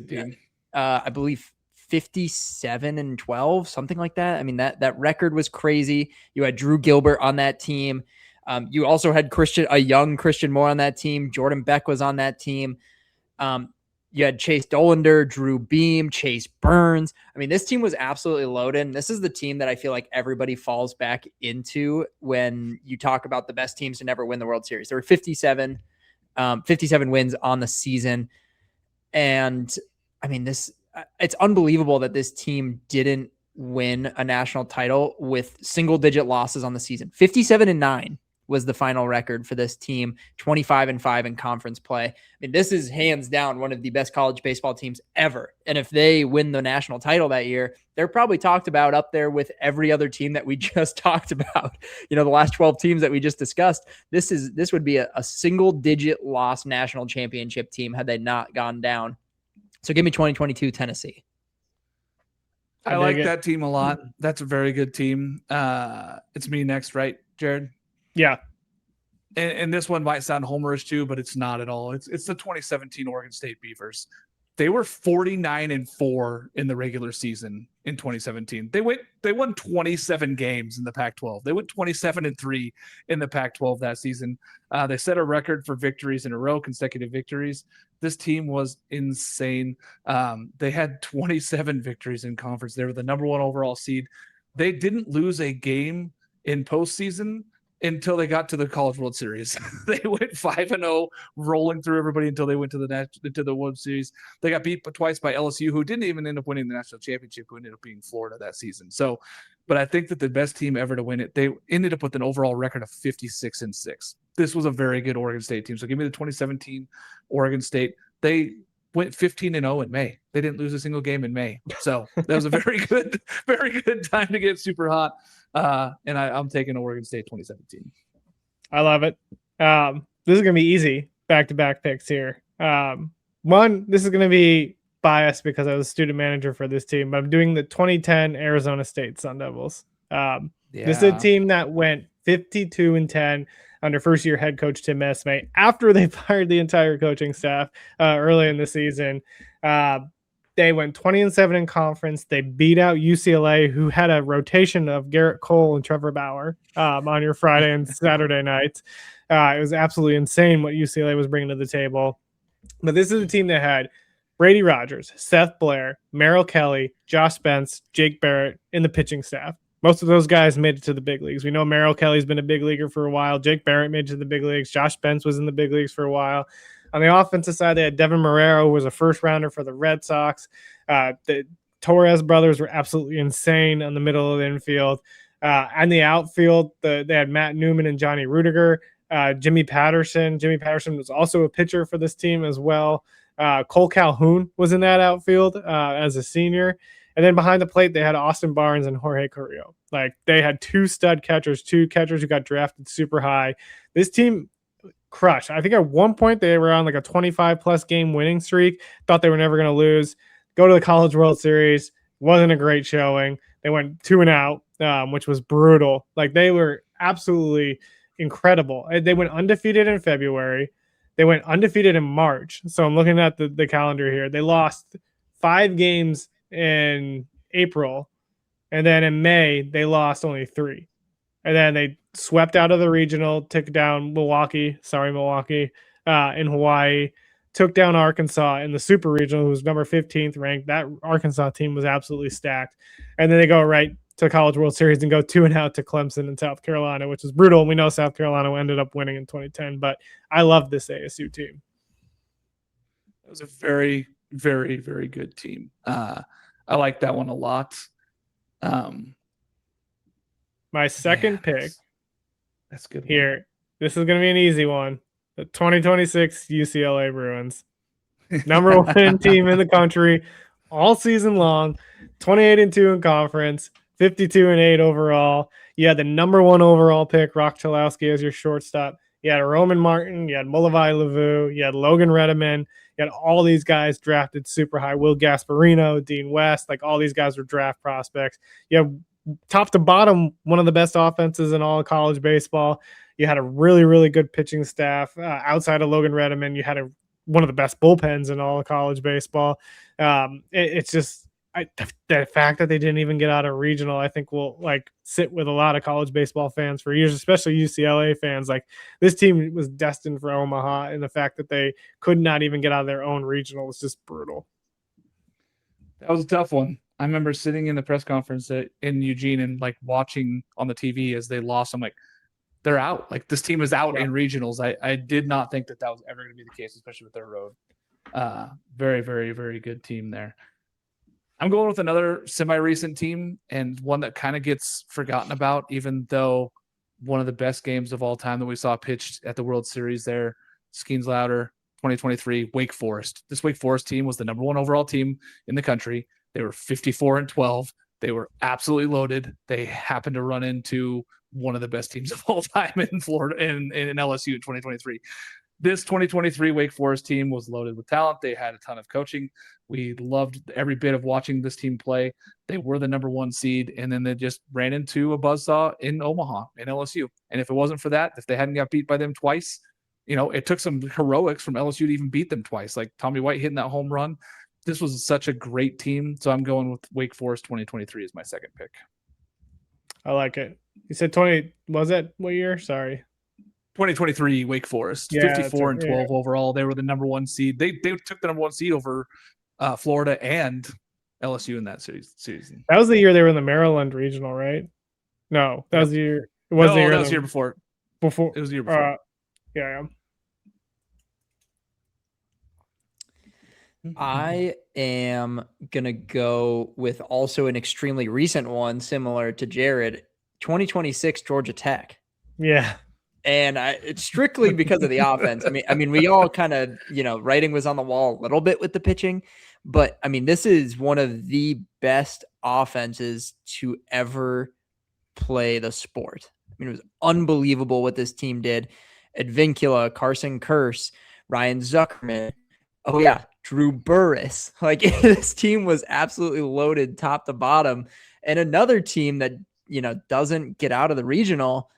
I believe 57-12, something like that. I mean, that record was crazy. You had Drew Gilbert on that team. You also had a young Christian Moore on that team. Jordan Beck was on that team. You had Chase Dollander, Drew Beam, Chase Burns. I mean, this team was absolutely loaded. And this is the team that I feel like everybody falls back into when you talk about the best teams to never win the World Series. There were 57 wins on the season. And I mean, it's unbelievable that this team didn't win a national title with single-digit losses on the season. 57-9 was the final record for this team, 25-5 in conference play. I mean, this is hands down one of the best college baseball teams ever. And if they win the national title that year, they're probably talked about up there with every other team that we just talked about. You know, the last 12 teams that we just discussed, this would be a single-digit loss national championship team had they not gone down. So give me 2022 Tennessee. I like that team a lot. That's a very good team. It's me next, right, Jared? Yeah. And this one might sound homerish too, but it's not at all. It's the 2017 Oregon State Beavers. They were 49-4 in the regular season in 2017. They won 27 games in the Pac-12. They went 27-3 in the Pac-12 that season. They set a record for victories in a row, consecutive victories. This team was insane. They had 27 victories in conference. They were the number 1 overall seed. They didn't lose a game in postseason until they got to the College World Series. They went 5-0, rolling through everybody until they went to the World Series. They got beat twice by LSU, who didn't even end up winning the national championship, who ended up being Florida that season. So, but I think that the best team ever to win it, they ended up with an overall record of 56-6. This was a very good Oregon State team. So give me the 2017 Oregon State. They went 15-0 in May. They didn't lose a single game in May. So that was a very good time to get super hot. And I'm taking Oregon State 2017. I love it. This is going to be easy. Back-to-back picks here. One, this is going to be biased because I was a student manager for this team, but I'm doing the 2010 Arizona State Sun Devils. This is a team that went 52-10 under first-year head coach Tim Esme after they fired the entire coaching staff early in the season. They went 20-7 in conference. They beat out UCLA, who had a rotation of Garrett Cole and Trevor Bauer on your Friday and Saturday nights. It was absolutely insane what UCLA was bringing to the table. But this is a team that had Brady Rogers, Seth Blair, Merrill Kelly, Josh Spence, Jake Barrett in the pitching staff. Most of those guys made it to the big leagues. We know Merrill Kelly's been a big leaguer for a while. Jake Barrett made it to the big leagues. Josh Spence was in the big leagues for a while. On the offensive side, they had Devin Marrero, who was a first-rounder for the Red Sox. The Torres brothers were absolutely insane on the middle of the infield. On the outfield, they had Matt Newman and Johnny Rudiger. Jimmy Patterson. Jimmy Patterson was also a pitcher for this team as well. Cole Calhoun was in that outfield as a senior. And then behind the plate, they had Austin Barnes and Jorge Carrillo. Like, they had two catchers who got drafted super high. This team crushed. I think at one point they were on like a 25-plus game winning streak. Thought they were never going to lose. Go to the College World Series. Wasn't a great showing. They went 2-0, which was brutal. Like, they were absolutely incredible. They went undefeated in February. They went undefeated in March. So I'm looking at the calendar here. They lost 5 games in April, and then in May they lost only 3, and then they swept out of the regional, took down Milwaukee in Hawaii, took down Arkansas in the super regional, who was number 15th ranked. That Arkansas team was absolutely stacked. And then they go right to College World Series and go 2-0 to Clemson in South Carolina, which is brutal. We know South Carolina ended up winning in 2010, but I love this ASU team. It was a very, very, very good team. I like that one a lot. My second pick that's good here. This is going to be an easy one. The 2026 UCLA Bruins. Number 1 team in the country all season long, 28-2 in conference, 52-8 overall. You had the number 1 overall pick, Rock Chalowski, as your shortstop. You had Roman Martin, you had Mulavai Lavu, you had Logan Redeman, you had all these guys drafted super high. Will Gasparino, Dean West, like all these guys were draft prospects. You have top to bottom one of the best offenses in all of college baseball. You had a really, really good pitching staff. Outside of Logan Redeman, you had one of the best bullpens in all of college baseball. It's just the fact that they didn't even get out of regional, I think will like sit with a lot of college baseball fans for years, especially UCLA fans. Like, this team was destined for Omaha, and the fact that they could not even get out of their own regional was just brutal. That was a tough one. I remember sitting in the press conference in Eugene and like watching on the TV as they lost. I'm like, they're out. Like, this team is out in regionals. I did not think that was ever going to be the case, especially with their road. Very, very, very good team there. I'm going with another semi-recent team and one that kind of gets forgotten about, even though one of the best games of all time that we saw pitched at the World Series there, Skeens Louder, 2023, Wake Forest. This Wake Forest team was the number 1 overall team in the country. They were 54-12. They were absolutely loaded. They happened to run into one of the best teams of all time in Florida in LSU in 2023. This 2023 Wake Forest team was loaded with talent. They had a ton of coaching. We loved every bit of watching this team play. They were the number 1 seed, and then they just ran into a buzzsaw in Omaha, in LSU. And if it wasn't for that, if they hadn't got beat by them twice, it took some heroics from LSU to even beat them twice, like Tommy White hitting that home run. This was such a great team, so I'm going with Wake Forest 2023 as my second pick. I like it. You said 20, was that what year? Sorry. 2023 Wake Forest, 54-12 overall. They were the number 1 seed. They took the number 1 seed over Florida and LSU in that season. That was the year they were in the Maryland regional, right? No, that was the year. It was the year. That was the year before. Before it was the year before. Yeah. I am gonna go with also an extremely recent one, similar to Jared. 2026 Georgia Tech. Yeah. And it's strictly because of the offense. I mean, we all kind of, writing was on the wall a little bit with the pitching, but I mean, this is one of the best offenses to ever play the sport. I mean, it was unbelievable what this team did. Advincula, Carson Curse, Ryan Zuckerman. Oh yeah, Drew Burris. Like, this team was absolutely loaded top to bottom. And another team that, doesn't get out of the regional,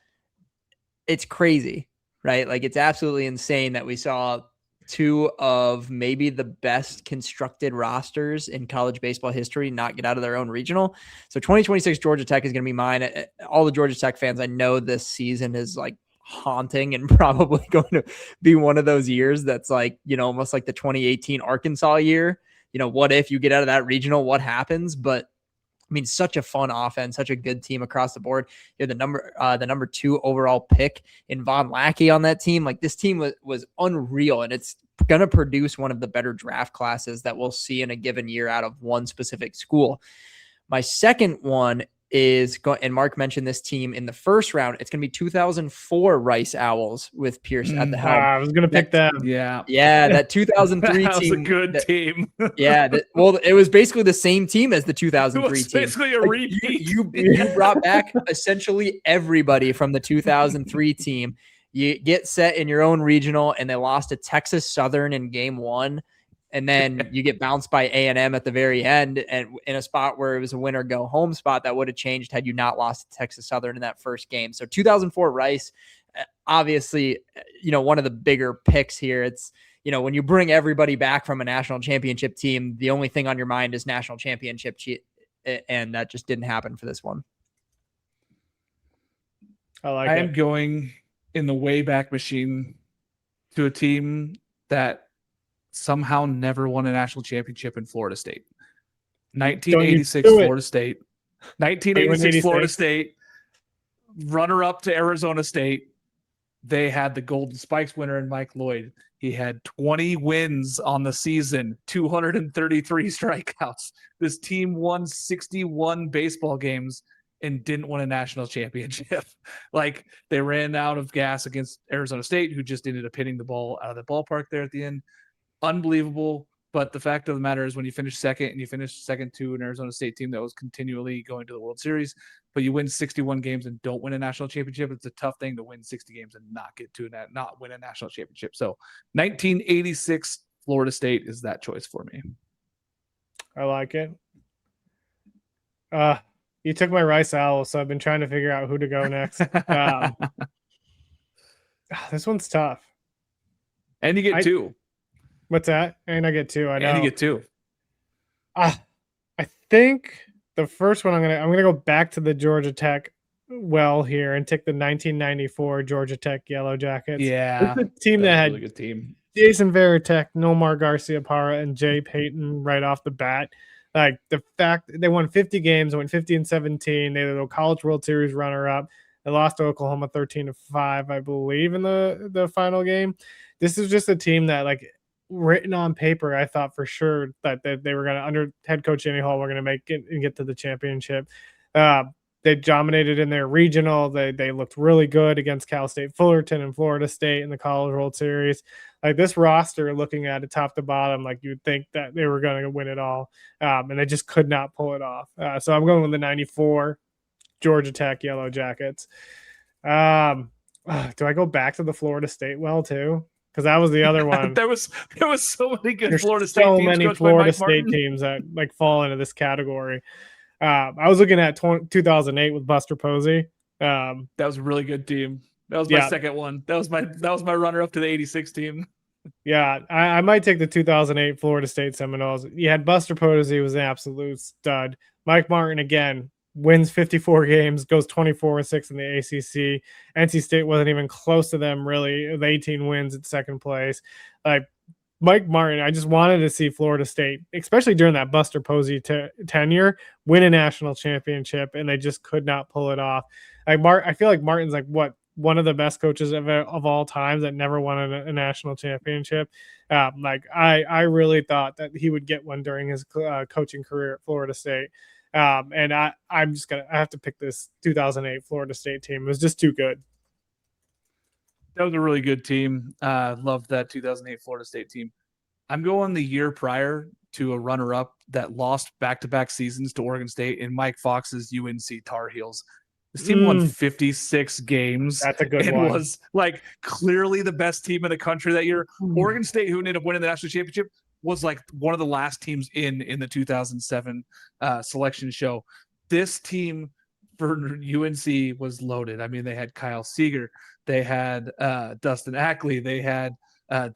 it's crazy, right? Like, it's absolutely insane that we saw 2 of maybe the best constructed rosters in college baseball history not get out of their own regional. So 2026 Georgia Tech is going to be mine. All the Georgia Tech fans, I know this season is like haunting and probably going to be one of those years that's like, almost like the 2018 Arkansas year. What if you get out of that regional? What happens? But I mean, such a fun offense, such a good team across the board. You're the number 2 overall pick in Von Lackey on that team. Like, this team was unreal, and it's going to produce one of the better draft classes that we'll see in a given year out of one specific school. My second one is going, and Mark mentioned this team in the first round. It's going to be 2004 Rice Owls with Pierce at the helm. I was going to pick them. Yeah. That 2003 that was team. a good team. Well, it was basically the same team as the 2003 it was team. basically a repeat. You brought back essentially everybody from the 2003 team. You get set in your own regional, and they lost to Texas Southern in game 1. And then you get bounced by A&M at the very end, and in a spot where it was a win or go home spot that would have changed had you not lost to Texas Southern in that first game. So 2004 Rice, obviously, one of the bigger picks here. It's, when you bring everybody back from a national championship team, the only thing on your mind is national championship, and that just didn't happen for this one. I am going in the way back machine to a team that somehow never won a national championship in Florida State. 1986 Florida State. 1986 Florida State. Runner-up to Arizona State. They had the Golden Spikes winner in Mike Lloyd. He had 20 wins on the season, 233 strikeouts. This team won 61 baseball games and didn't win a national championship. Like, they ran out of gas against Arizona State, who just ended up hitting the ball out of the ballpark there at the end. Unbelievable. But the fact of the matter is, when you finish second, and you finish second to an Arizona State team that was continually going to the World Series, but you win 61 games and don't win a national championship, it's a tough thing to win 60 games and not win a national championship. So 1986 Florida State is that choice for me. I like it. You took my Rice Owls, so I've been trying to figure out who to go next. This one's tough. And you get 2. What's that? And I get 2. I know. And you get 2. I think the first one I'm gonna go back to the Georgia Tech well here and take the 1994 Georgia Tech Yellow Jackets. Yeah, it's a team that had a really good team. Jason Veritek, Nomar Garcia-Parra, and Jay Payton right off the bat. Like, the fact they won 50 games, went 50-17. They were the College World Series runner-up. They lost to Oklahoma 13-5, I believe, in the final game. This is just a team that, like, written on paper, I thought for sure that they were going to, under head coach Jenny Hall, were going to make it and get to the championship. They dominated in their regional. They looked really good against Cal State Fullerton and Florida State in the College World Series. Like, this roster, looking at it top to bottom, like, you'd think that they were going to win it all, and they just could not pull it off. So I'm going with the 94 Georgia Tech Yellow Jackets. Do I go back to the Florida State well too? Because that was the other one. there was so many good Florida State teams that like fall into this category. I was looking at 2008 with Buster Posey. That was a really good team. That was my second one. That was my runner up to the 86 team. Yeah, I might take the 2008 Florida State Seminoles. You had Buster Posey, was an absolute stud. Mike Martin again wins 54 games, goes 24-6 in the ACC. NC State wasn't even close to them, really, with 18 wins at second place. Like, Mike Martin, I just wanted to see Florida State, especially during that Buster Posey tenure, win a national championship, and they just could not pull it off. Like, I feel like Martin's like one of the best coaches of all times that never won a national championship. I really thought that he would get one during his coaching career at Florida State. And I have to pick this 2008 Florida State team. It was just too good. That was a really good team. Loved that 2008 Florida State team. I'm going the year prior to a runner-up that lost back-to-back seasons to Oregon State in Mike Fox's UNC Tar Heels. This team won 56 games. That's a good one. It was like clearly the best team in the country that year. Oregon State, who ended up winning the national championship, was like one of the last teams in the 2007 selection show. This team for UNC was loaded. I mean, they had Kyle Seager, they had Dustin Ackley, they had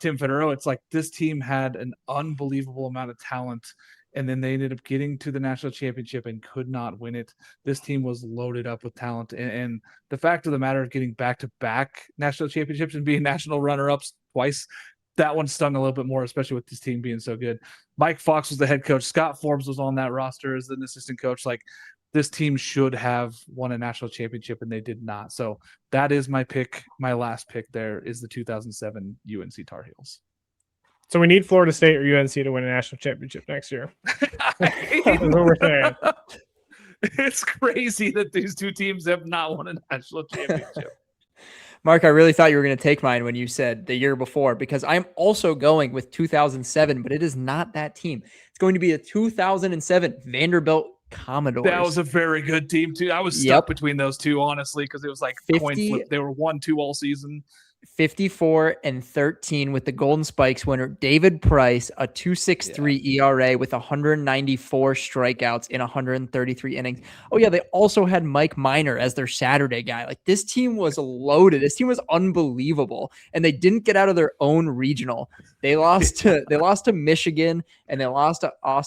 Tim Federer. It's like this team had an unbelievable amount of talent, and then they ended up getting to the national championship and could not win it. This team was loaded up with talent, and the fact of the matter of getting back-to-back national championships and being national runner-ups twice, that one stung a little bit more, especially with this team being so good. Mike Fox was the head coach. Scott Forbes was on that roster as an assistant coach. Like, this team should have won a national championship, and they did not. So that is my pick. My last pick there is the 2007 UNC Tar Heels. So we need Florida State or UNC to win a national championship next year. That's what we're saying. It's crazy that these two teams have not won a national championship. Mark, I really thought you were going to take mine when you said the year before, because I'm also going with 2007, but it is not that team. It's going to be a 2007 Vanderbilt Commodores. That was a very good team too. I was stuck between those two, honestly, because it was like coin flip. They were 1-2 all season. 54-13 with the Golden Spikes winner, David Price, a 2.63 ERA with 194 strikeouts in 133 innings. Oh yeah, they also had Mike Minor as their Saturday guy. Like, this team was loaded. This team was unbelievable, and they didn't get out of their own regional. They lost to Michigan, and they lost to they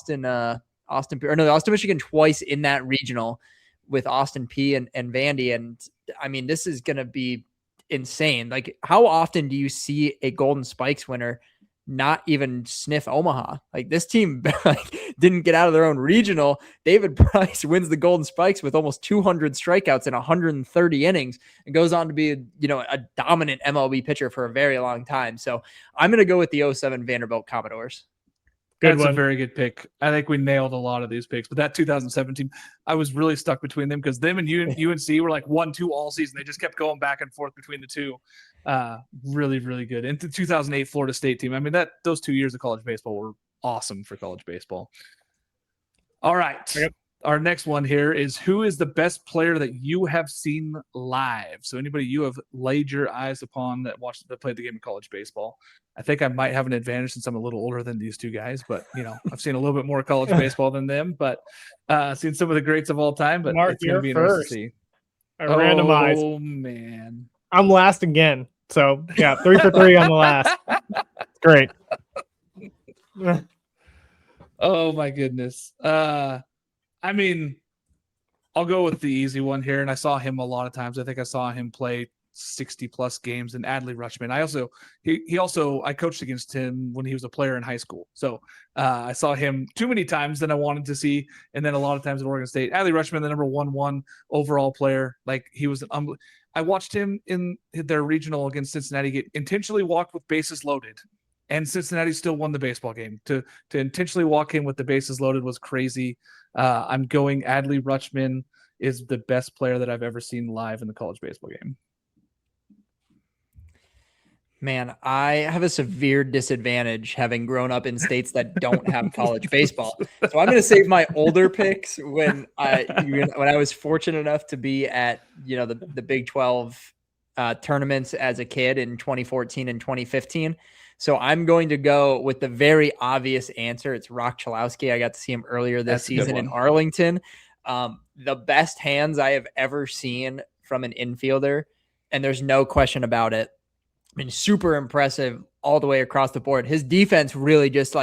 lost to Michigan twice in that regional with Austin P and Vandy. And I mean, this is going to be insane. Like, how often do you see a Golden Spikes winner not even sniff Omaha? Like, this team didn't get out of their own regional. David Price wins the Golden Spikes with almost 200 strikeouts in 130 innings and goes on to be, a dominant MLB pitcher for a very long time. So I'm going to go with the 07 Vanderbilt Commodores. That's a very good pick. I think we nailed a lot of these picks, but that 2017, I was really stuck between them because them and UNC were like 1-2 all season. They just kept going back and forth between the two. Really, really good. And the 2008 Florida State team. I mean, those 2 years of college baseball were awesome for college baseball. All right. Yep. Our next one here is, who is the best player that you have seen live? So anybody you have laid your eyes upon that played the game of college baseball. I think I might have an advantage since I'm a little older than these two guys, but I've seen a little bit more college baseball than them, but seen some of the greats of all time, but Mark, it's going to be interesting to see. Randomized. Oh man. I'm last again. So yeah, 3 for 3 on the last. Great. Oh my goodness. I mean, I'll go with the easy one here, and I saw him a lot of times. I think I saw him play 60 plus games in Adley Rutschman. I coached against him when he was a player in high school. So I saw him too many times than I wanted to see. And then a lot of times at Oregon State. Adley Rutschman, the number 1 overall player. Like, he was I watched him in their regional against Cincinnati intentionally walk with bases loaded. And Cincinnati still won the baseball game. To intentionally walk in with the bases loaded was crazy. I'm going Adley Rutschman is the best player that I've ever seen live in the college baseball game. Man, I have a severe disadvantage having grown up in states that don't have college baseball. So I'm going to save my older picks when I was fortunate enough to be at, the Big 12 tournaments as a kid in 2014 and 2015. So I'm going to go with the very obvious answer. It's Rock Chalowski. I got to see him earlier this season in Arlington. The best hands I have ever seen from an infielder, and there's no question about it. I mean, super impressive all the way across the board. His defense really just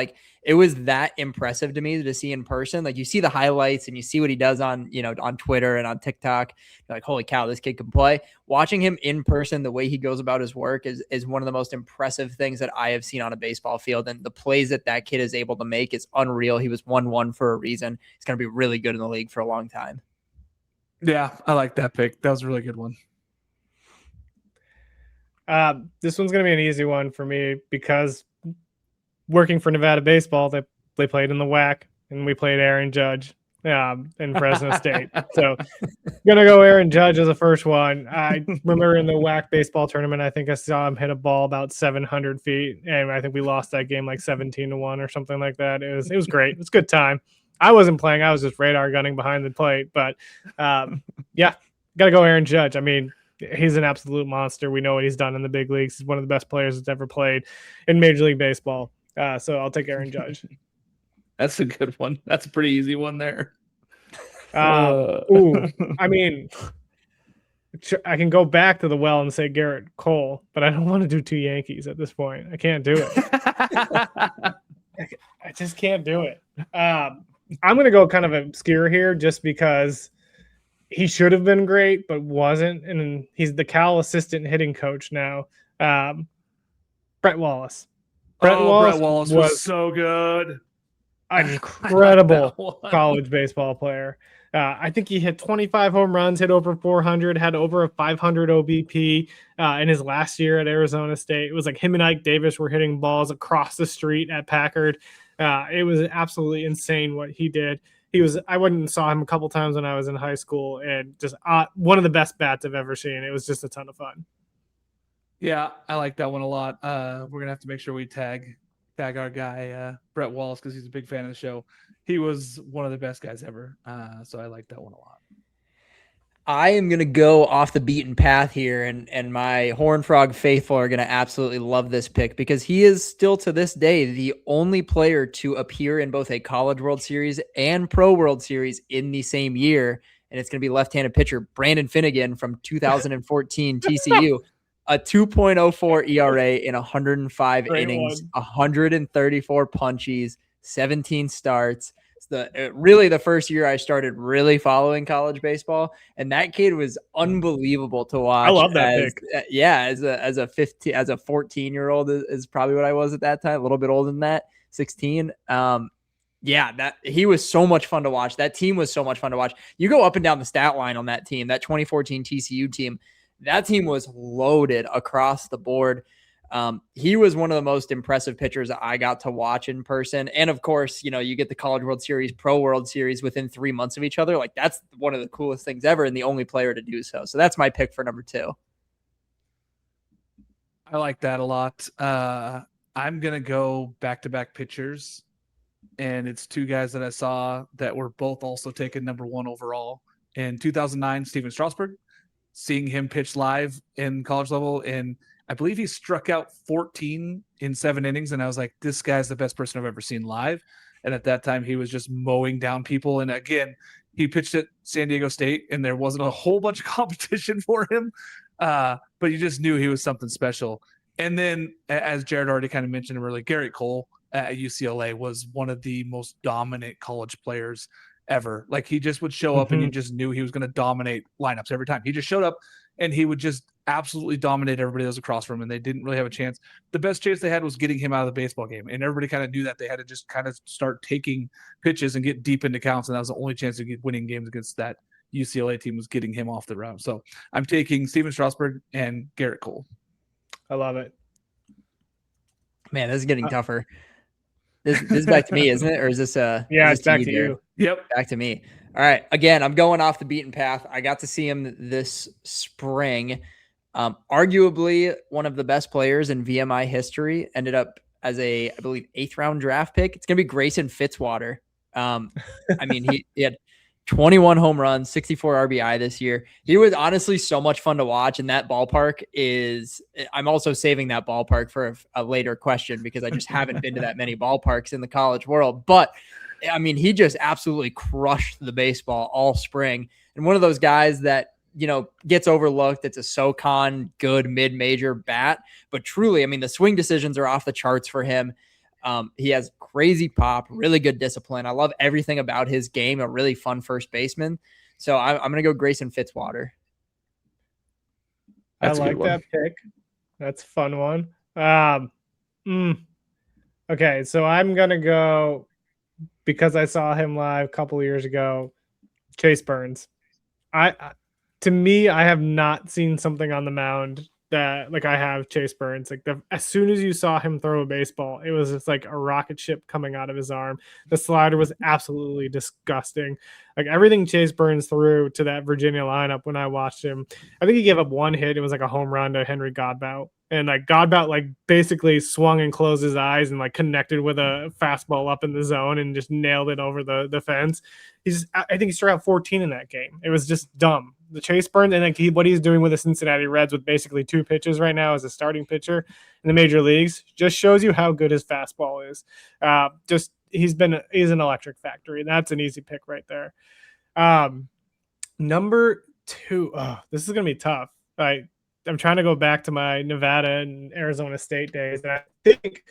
it was that impressive to me to see in person. Like, you see the highlights and you see what he does on Twitter and on TikTok. You're like, holy cow, this kid can play. Watching him in person, the way he goes about his work is one of the most impressive things that I have seen on a baseball field. And the plays that kid is able to make is unreal. He was 1-1 for a reason. He's going to be really good in the league for a long time. Yeah, I like that pick. That was a really good one. This one's going to be an easy one for me because working for Nevada baseball, they played in the WAC and we played Aaron Judge in Fresno State. So going to go Aaron Judge as the first one. I remember in the WAC baseball tournament, I think I saw him hit a ball about 700 feet, and I think we lost that game like 17-1 or something like that. It was great. It was a good time. I wasn't playing. I was just radar gunning behind the plate. But yeah, got to go Aaron Judge. I mean, he's an absolute monster. We know what he's done in the big leagues. He's one of the best players that's ever played in Major League Baseball. So I'll take Aaron Judge. That's a good one. That's a pretty easy one there. I mean, I can go back to the well and say Garrett Cole, but I don't want to do 2 Yankees at this point. I can't do it. I just can't do it. I'm going to go kind of obscure here just because he should have been great, but wasn't. And he's the Cal assistant hitting coach now. Brett Wallace. Brett Wallace was so good. An incredible college baseball player. I think he hit 25 home runs, hit over 400, had over a 500 OBP in his last year at Arizona State. It was like him and Ike Davis were hitting balls across the street at Packard. It was absolutely insane what he did. I went and saw him a couple times when I was in high school, and just one of the best bats I've ever seen. It was just a ton of fun. Yeah, I like that one a lot. We're gonna have to make sure we tag our guy Brett Wallace because he's a big fan of the show. He was one of the best guys ever. So I like that one a lot. I am going to go off the beaten path here, and my Horned Frog faithful are going to absolutely love this pick because he is still to this day the only player to appear in both a College World Series and Pro World Series in the same year. And it's going to be left-handed pitcher Brandon Finnegan from 2014 TCU, a 2.04 ERA in 105 Great innings, one. 134 punchies, 17 starts. Really the first year I started really following college baseball, and that kid was unbelievable to watch. I love that pick. As a 14-year-old is probably what I was at that time, a little bit older than that, 16. That he was so much fun to watch. That team was so much fun to watch. You go up and down the stat line on that team, that 2014 TCU team. That team was loaded across the board. He was one of the most impressive pitchers I got to watch in person. And of course, you get the College World Series, Pro World Series within 3 months of each other. Like that's one of the coolest things ever and the only player to do so. So that's my pick for number 2. I like that a lot. I'm going to go back-to-back pitchers, and it's 2 guys that I saw that were both also taken number 1 overall. In 2009, Steven Strasburg, seeing him pitch live in college level, and I believe he struck out 14 in 7 innings, and I was like, this guy's the best person I've ever seen live. And at that time, he was just mowing down people. And again, he pitched at San Diego State, and there wasn't a whole bunch of competition for him, but you just knew he was something special. And then, as Jared already kind of mentioned earlier, Garrett Cole at UCLA was one of the most dominant college players ever. Like he just would show up, and you just knew he was going to dominate lineups every time. He just showed up, and he would just absolutely dominate everybody that was across from him, and they didn't really have a chance. The best chance they had was getting him out of the baseball game, and everybody kind of knew that they had to just kind of start taking pitches and get deep into counts, and that was the only chance to get winning games against that UCLA team was getting him off the round. So I'm taking Steven Strasburg and Garrett Cole. I love it. Man, this is getting tougher. This is back to me, isn't it? Or is this it's back to you. Yep. Back to me. All right. Again, I'm going off the beaten path. I got to see him this spring. Arguably one of the best players in VMI history. Ended up as I believe, 8th round draft pick. It's going to be Grayson Fitzwater. He had 21 home runs, 64 RBI this year. He was honestly so much fun to watch. And that ballpark I'm also saving that ballpark for a later question because I just haven't been to that many ballparks in the college world. But he just absolutely crushed the baseball all spring. And one of those guys that, gets overlooked. It's a SoCon good mid-major bat, but truly, the swing decisions are off the charts for him. He has crazy pop, really good discipline. I love everything about his game, a really fun first baseman. So I'm going to go Grayson Fitzwater. I like that pick. That's a fun one. Okay, so I'm going to go, because I saw him live a couple of years ago, Chase Burns. To me, I have not seen something on the mound that like I have Chase Burns. Like as soon as you saw him throw a baseball, it was just like a rocket ship coming out of his arm. The slider was absolutely disgusting. Like everything Chase Burns threw to that Virginia lineup when I watched him, I think he gave up one hit. It was like a home run to Henry Godbout. And like Godbout like basically swung and closed his eyes and like connected with a fastball up in the zone and just nailed it over the fence. I think he struck out 14 in that game. It was just dumb. The Chase Burns and like what he's doing with the Cincinnati Reds with basically 2 pitches right now as a starting pitcher in the major leagues just shows you how good his fastball is. He's an electric factory. That's an easy pick right there. Number 2. Oh, this is gonna be tough. I'm trying to go back to my Nevada and Arizona State days, and I think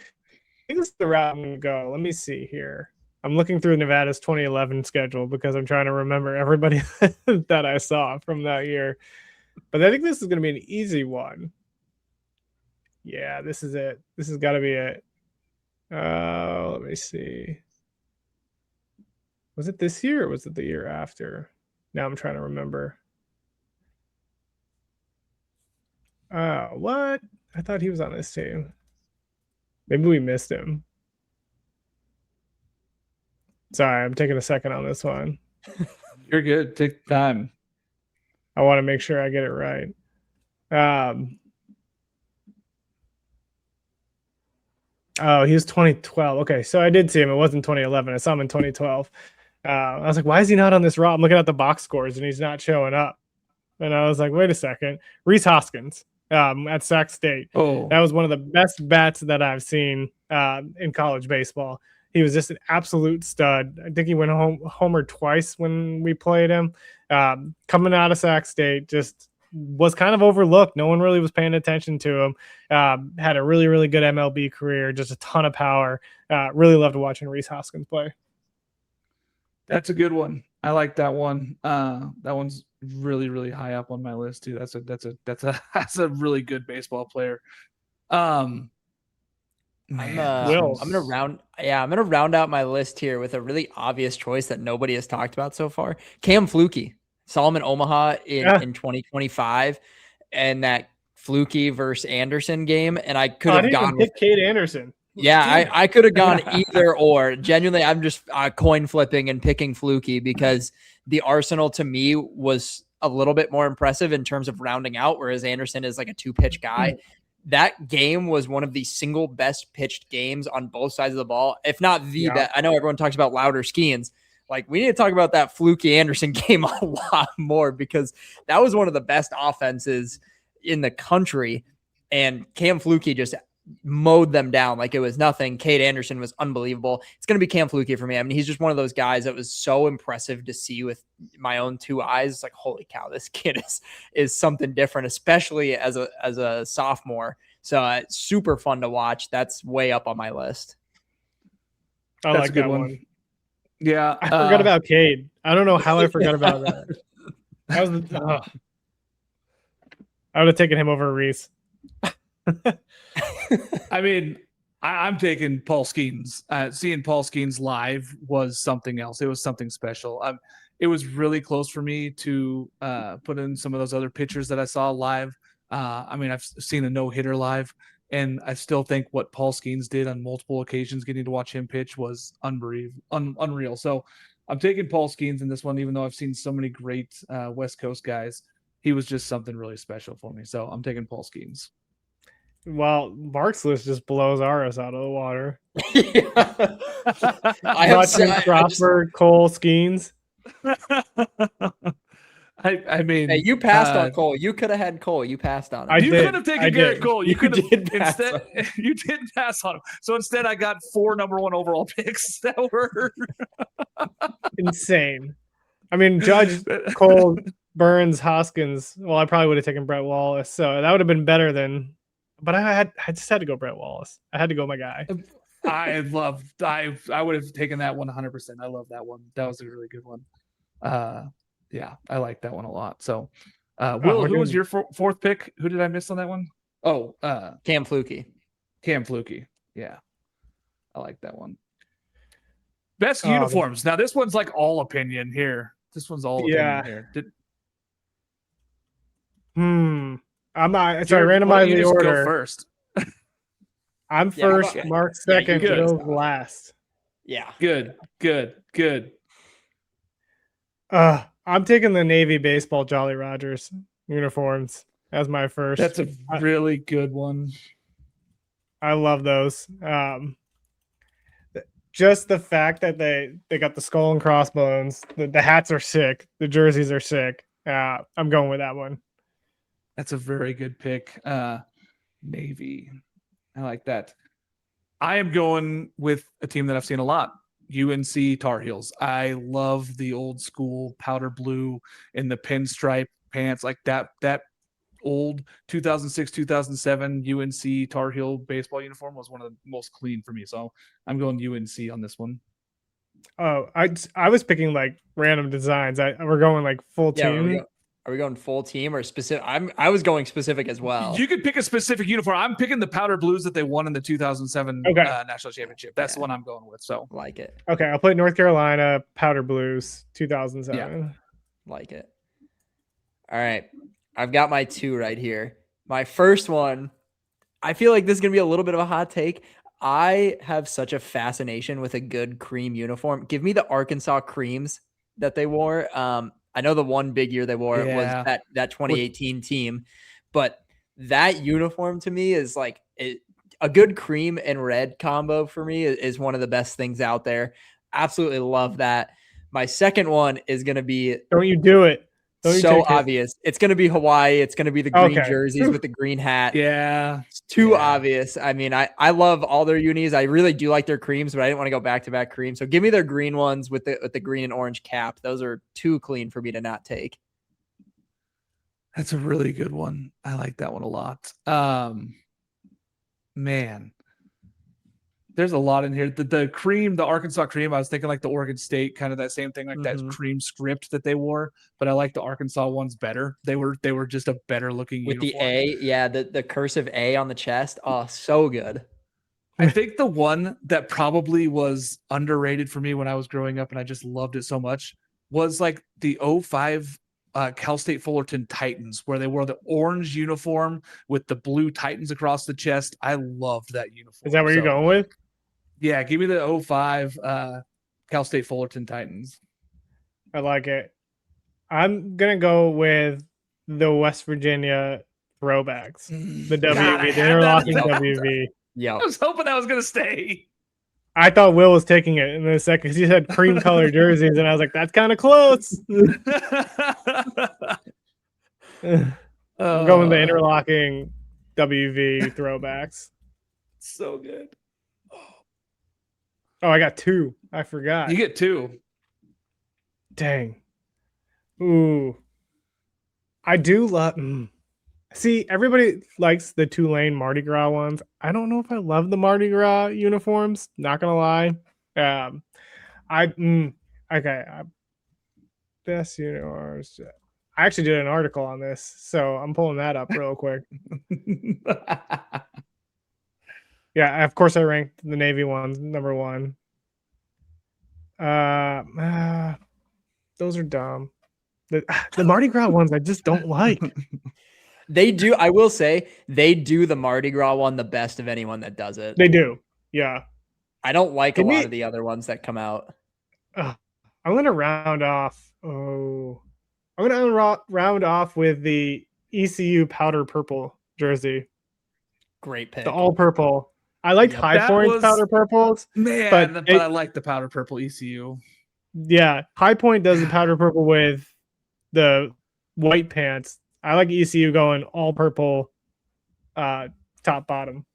this is the route I'm going to go. Let me see here. I'm looking through Nevada's 2011 schedule because I'm trying to remember everybody that I saw from that year. But I think this is going to be an easy one. Yeah, this is it. This has got to be it. Let me see. Was it this year or was it the year after? Now I'm trying to remember. What? I thought he was on this team. Maybe we missed him. Sorry, I'm taking a second on this one. You're good. Take time. I want to make sure I get it right. Oh, he was 2012. Okay, so I did see him. It wasn't 2011. I saw him in 2012. I was like, why is he not on this roster? I'm looking at the box scores and he's not showing up. And I was like, wait a second. Reese Hoskins at Sac State. Oh, That was one of the best bats that I've seen in college baseball. He was just an absolute stud. I think he went homer twice when we played him. Coming out of Sac State, just was kind of overlooked. No one really was paying attention to him. Had a really, really good MLB career, just a ton of power. Really loved watching Reese Hoskins play. that's a good one. I like that one. That one's really, really high up on my list too. That's a really good baseball player. I'm gonna round out my list here with a really obvious choice that nobody has talked about so far. Cam Flukie. Saw him in Omaha in 2025 and that Flukie versus Anderson game, and I could have gone with Cade Anderson. Yeah, I could have gone either or. Genuinely, I'm just coin flipping and picking Flukie because the arsenal to me was a little bit more impressive in terms of rounding out, whereas Anderson is like a 2-pitch guy. That game was one of the single best pitched games on both sides of the ball, if not the best. I know everyone talks about louder Skeens. Like, we need to talk about that Flukie Anderson game a lot more because that was one of the best offenses in the country. And Cam Flukie just mowed them down like it was nothing. Cade Anderson was unbelievable. It's going to be Cam Flukie for me. I mean, he's just one of those guys that was so impressive to see with my own two eyes. It's like, holy cow, this kid is something different, especially as a sophomore. So super fun to watch. That's way up on my list. I like that one. Yeah. I forgot about Cade. I don't know how I forgot about that. I would have taken him over Reese. I mean, I'm taking Paul Skeens. Seeing Paul Skeens live was something else. It was something special. It was really close for me to put in some of those other pitchers that I saw live. I mean, I've seen a no-hitter live, and I still think what Paul Skeens did on multiple occasions, getting to watch him pitch, was unreal. So I'm taking Paul Skeens in this one, even though I've seen so many great West Coast guys. He was just something really special for me. So I'm taking Paul Skeens. Well, Mark's list just blows ours out of the water. Crawford, Cole, Skeens. I mean, hey, you passed on Cole. You could have had Cole. You passed on him. You could have taken Garrett Cole. You could have instead. You didn't pass on him. So instead, I got 4 number 1 overall picks that were insane. I mean, Judge, Cole, Burns, Hoskins. Well, I probably would have taken Brett Wallace, so that would have been better than. But I just had to go Brett Wallace. I had to go my guy. I would have taken that 100%. I love that one. That was a really good one. Yeah, I like that one a lot. So, Will, who was your fourth pick? Who did I miss on that one? Oh, Cam Flukie. Cam Flukie. Yeah, I like that one. Best uniforms. Now this one's like all opinion here. This one's all opinion here. I'm not. So I randomized the order. Go first. I'm first. Mark second. Joe last. Yeah. Good. I'm taking the Navy baseball Jolly Rogers uniforms as my first. That's a really good one. I love those. Just the fact that they got the skull and crossbones. The hats are sick. The jerseys are sick. I'm going with that one. That's a very good pick. Navy. I like that. I am going with a team that I've seen a lot. UNC Tar Heels. I love the old school powder blue and the pinstripe pants, like that old 2006, 2007 UNC Tar Heel baseball uniform was one of the most clean for me. So I'm going UNC on this one. Oh, I was picking like random designs. We're going like full team. Are we going full team or specific? I was going specific as well. You could pick a specific uniform. I'm picking the powder blues that they won in the 2007 national championship. That's the one I'm going with. So like it. Okay, I'll put North Carolina powder blues 2007. Yeah. Like it. All right, I've got my 2 right here. My first one, I feel like this is gonna be a little bit of a hot take. I have such a fascination with a good cream uniform. Give me the Arkansas creams that they wore. I know the one big year they wore was Yeah. that 2018 team, but that uniform to me is like a good cream and red combo for me is one of the best things out there. Absolutely love that. My second one is going to be Don't you do it. Don't you so take it. obvious. It's going to be Hawaii. It's going to be the green Okay. jerseys with the green hat. Yeah. It's too Yeah. obvious. I mean, I love all their unis. I really do like their creams, but I didn't want to go back-to-back cream. So give me their green ones with the green and orange cap. Those are too clean for me to not take. That's a really good one. I like that one a lot. Man, there's a lot in here. The cream, the Arkansas cream, I was thinking like the Oregon State, kind of that same thing, like that cream script that they wore, but I like the Arkansas ones better. They were just a better looking With uniform. the A, yeah, the cursive A on the chest. Oh, so good. I think the one that probably was underrated for me when I was growing up and I just loved it so much was like the 05 Cal State Fullerton Titans, where they wore the orange uniform with the blue Titans across the chest. I loved that uniform. Is that where you're going with? Yeah, give me the 05 Cal State Fullerton Titans. I like it. I'm going to go with the West Virginia throwbacks. The WV, the interlocking WV. Yeah. I was hoping that was going to stay. I thought Will was taking it in a second because he said cream colored jerseys, and I was like, that's kind of close. I'm going with the interlocking WV throwbacks. So good. Oh, I got two. I forgot. You get two. Dang. Ooh. I do love. See, everybody likes the Tulane Mardi Gras ones. I don't know if I love the Mardi Gras uniforms. Not gonna lie. Best uniforms. I actually did an article on this, so I'm pulling that up real quick. Yeah, of course I ranked the Navy ones number one. Those are dumb. The Mardi Gras ones I just don't like. They do. I will say they do the Mardi Gras one the best of anyone that does it. They do. Yeah. I don't like a lot of the other ones that come out. I'm going to round off. I'm going to round off with the ECU powder purple jersey. Great pick. The all purple. I liked High Point's powder purples. Man, but I like the powder purple ECU. Yeah. High Point does the powder purple with the white pants. I like ECU going all purple top bottom.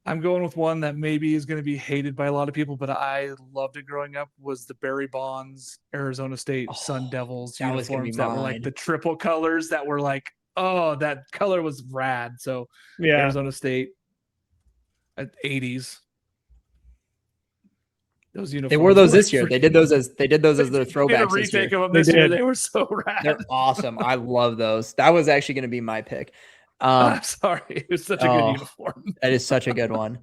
I'm going with one that maybe is going to be hated by a lot of people, but I loved it growing up, was the Barry Bonds Arizona State Sun Devils uniforms that were like the triple colors that were like, oh, that color was rad. So yeah, Arizona State at 80s. Those uniforms. They wore those this year. They did those as their throwbacks. Did a retake of them this year. They were so rad. They're awesome. I love those. That was actually going to be my pick. I'm sorry. It was such a good uniform. That is such a good one.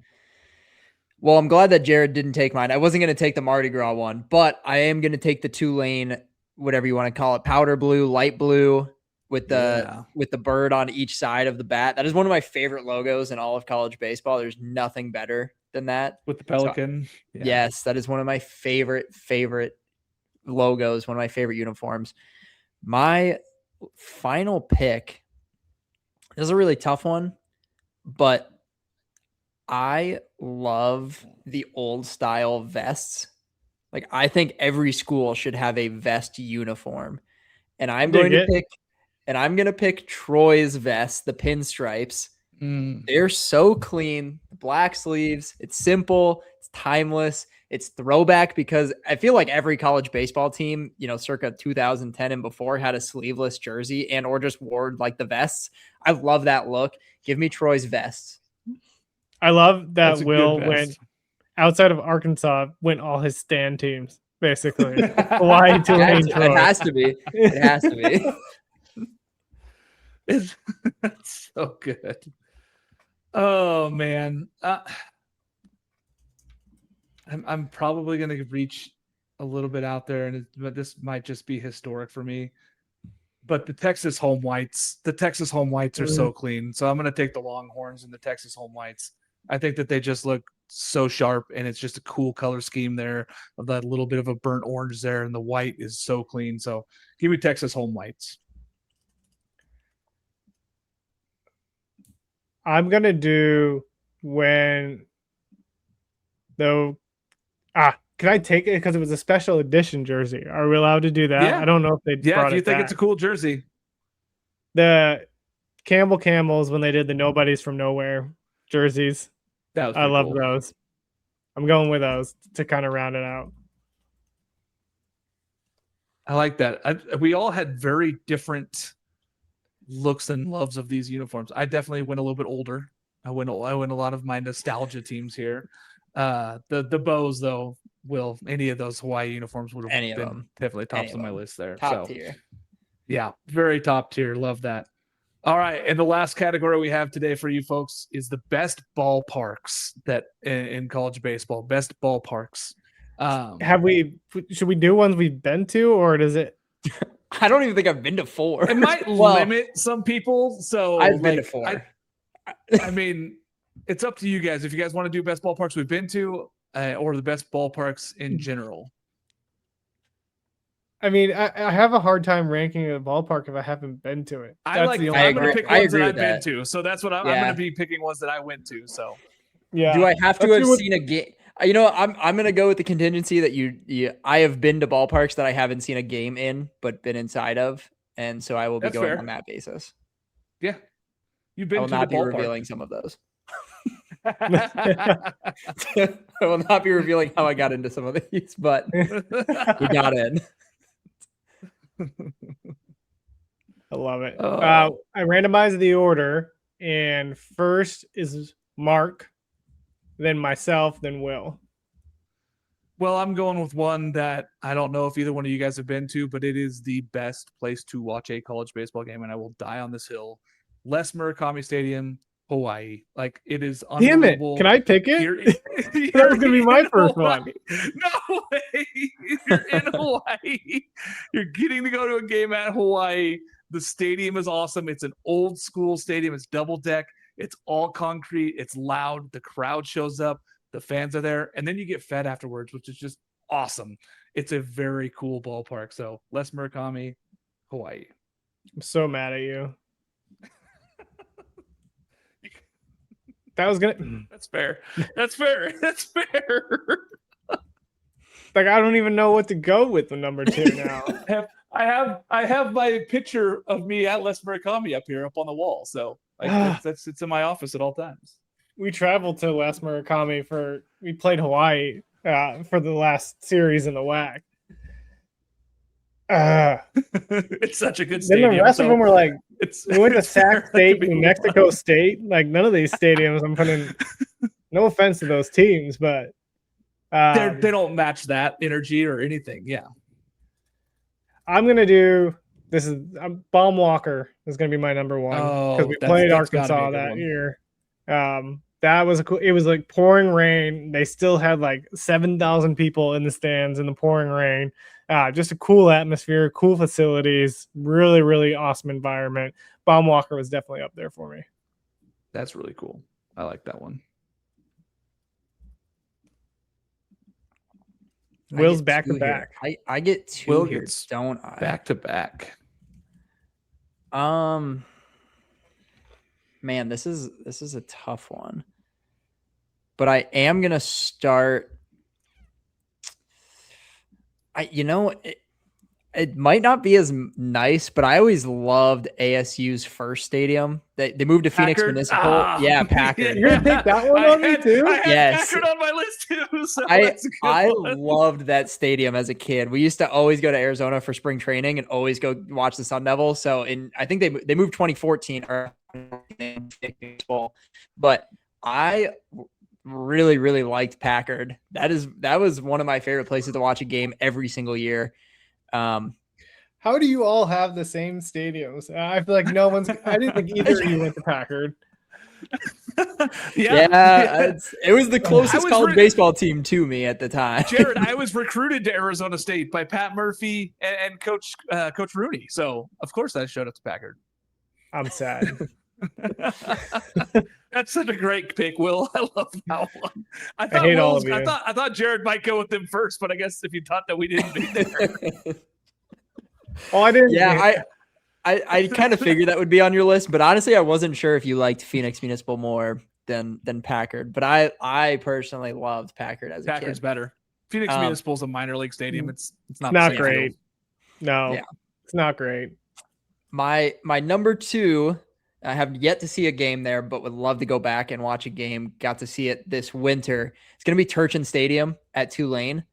Well, I'm glad that Jared didn't take mine. I wasn't going to take the Mardi Gras one, but I am going to take the Tulane, whatever you want to call it, powder blue, light blue with the bird on each side of the bat. That is one of my favorite logos in all of college baseball. There's nothing better than that. With the pelican. So, yes, that is one of my favorite logos, one of my favorite uniforms. My final pick is a really tough one, but I love the old style vests. Like, I think every school should have a vest uniform. And I'm going to pick Troy's vest, the pinstripes. They're so clean, black sleeves. It's simple. It's timeless. It's throwback because I feel like every college baseball team, circa 2010 and before had a sleeveless jersey and or just wore like the vests. I love that look. Give me Troy's vests. I love that Will went outside of Arkansas, went all his stand teams, basically. Hawaii, Tulane, Troy. It has to be. It has to be. It's so good. Oh man, I'm probably gonna reach a little bit out there, but this might just be historic for me. But the Texas home whites are so clean. So I'm going to take the Longhorns and the Texas home whites. I think that they just look so sharp, and it's just a cool color scheme there of that little bit of a burnt orange there, and the white is so clean. So give me Texas home whites. I'm gonna do when though. Can I take it because it was a special edition jersey? Are we allowed to do that? Yeah. I don't know if they. Yeah, brought if you it think back. it's a cool jersey. The Campbell Camels when they did the Nobodies from Nowhere jerseys. That was I love cool. those. I'm going with those to kind of round it out. I like that. We all had very different looks and loves of these uniforms. I definitely went a little bit older. I went a lot of my nostalgia teams here. The Bows though, any of those Hawaii uniforms would have been definitely tops on my list there. Top tier. Yeah, very top tier. Love that. All right, and the last category we have today for you folks is the best ballparks that in college baseball. Best ballparks. Should we do ones we've been to, or does it? I don't even think I've been to 4. It might limit some people. So I've been to 4. I mean, it's up to you guys. If you guys want to do best ballparks we've been to, or the best ballparks in general. I mean, I have a hard time ranking a ballpark if I haven't been to it. I'm going to pick ones that I've been to. So that's what I'm going to be picking ones that I went to. So yeah. Do I have to have seen a game? You know, I'm going to go with the contingency that I have been to ballparks that I haven't seen a game in, but been inside of. And so I will be going on that basis. Yeah. You've been I will to not the be ballpark. Revealing some of those. I will not be revealing how I got into some of these, but we got in. I love it. I randomized the order, and first is Mark, then myself, then Will. Well, I'm going with one that I don't know if either one of you guys have been to, but it is the best place to watch a college baseball game, and I will die on this hill. Les Murakami Stadium, Hawaii. Like, it is unbelievable. Damn it. Can I pick it? That was going to be my first one. No way. You're in Hawaii. You're getting to go to a game at Hawaii. The stadium is awesome. It's an old school stadium. It's double deck. It's all concrete. It's loud. The crowd shows up. The fans are there. And then you get fed afterwards, which is just awesome. It's a very cool ballpark. So Les Murakami, Hawaii. I'm so mad at you. That was gonna. That's fair. That's fair. That's fair. Like, I don't even know what to go with the number 2 now. I have my picture of me at Les Murakami up on the wall. So it's in my office at all times. We traveled to Les Murakami we played Hawaii for the last series in the WAC. It's such a good stadium. Then the rest of them were like, we went to Sac State, New Mexico State. Like, none of these stadiums I'm putting. No offense to those teams, but they don't match that energy or anything. Yeah, I'm gonna do this. Baum Walker is gonna be my number 1 because we played Arkansas that year. That was it was like pouring rain. They still had like 7,000 people in the stands in the pouring rain. Just a cool atmosphere, cool facilities, really, really awesome environment. Baum Walker was definitely up there for me. That's really cool. I like that one. Will's back to back. I get 2 Will here, gets don't I? Back to back. Man, this is a tough one. But I am gonna start. It might not be as nice, but I always loved ASU's first stadium. They moved to Phoenix Municipal. Yeah, Packard. You're gonna take that one on me too? I had Yes. Packard on my list too. So I loved that stadium as a kid. We used to always go to Arizona for spring training and always go watch the Sun Devils. So I think they moved 2014 but I really, really liked Packard. That was one of my favorite places to watch a game every single year. How do you all have the same stadiums? I feel like no one's. I didn't think either of you went to Packard. It was the closest college baseball team to me at the time. Jared, I was recruited to Arizona State by Pat Murphy and Coach Rooney. So, of course, I showed up to Packard. I'm sad. That's such a great pick, Will. I love that one. I hate all of you. I thought Jared might go with them first, but I guess if you thought that we didn't be there. Oh, I didn't. Yeah, I kind of figured that would be on your list, but honestly, I wasn't sure if you liked Phoenix Municipal more than Packard. But I personally loved Packard as a kid. Packard's better. Phoenix Municipal is a minor league stadium. It's not great. No, it's not great. My number 2, I have yet to see a game there, but would love to go back and watch a game. Got to see it this winter. It's going to be Turchin Stadium at Tulane.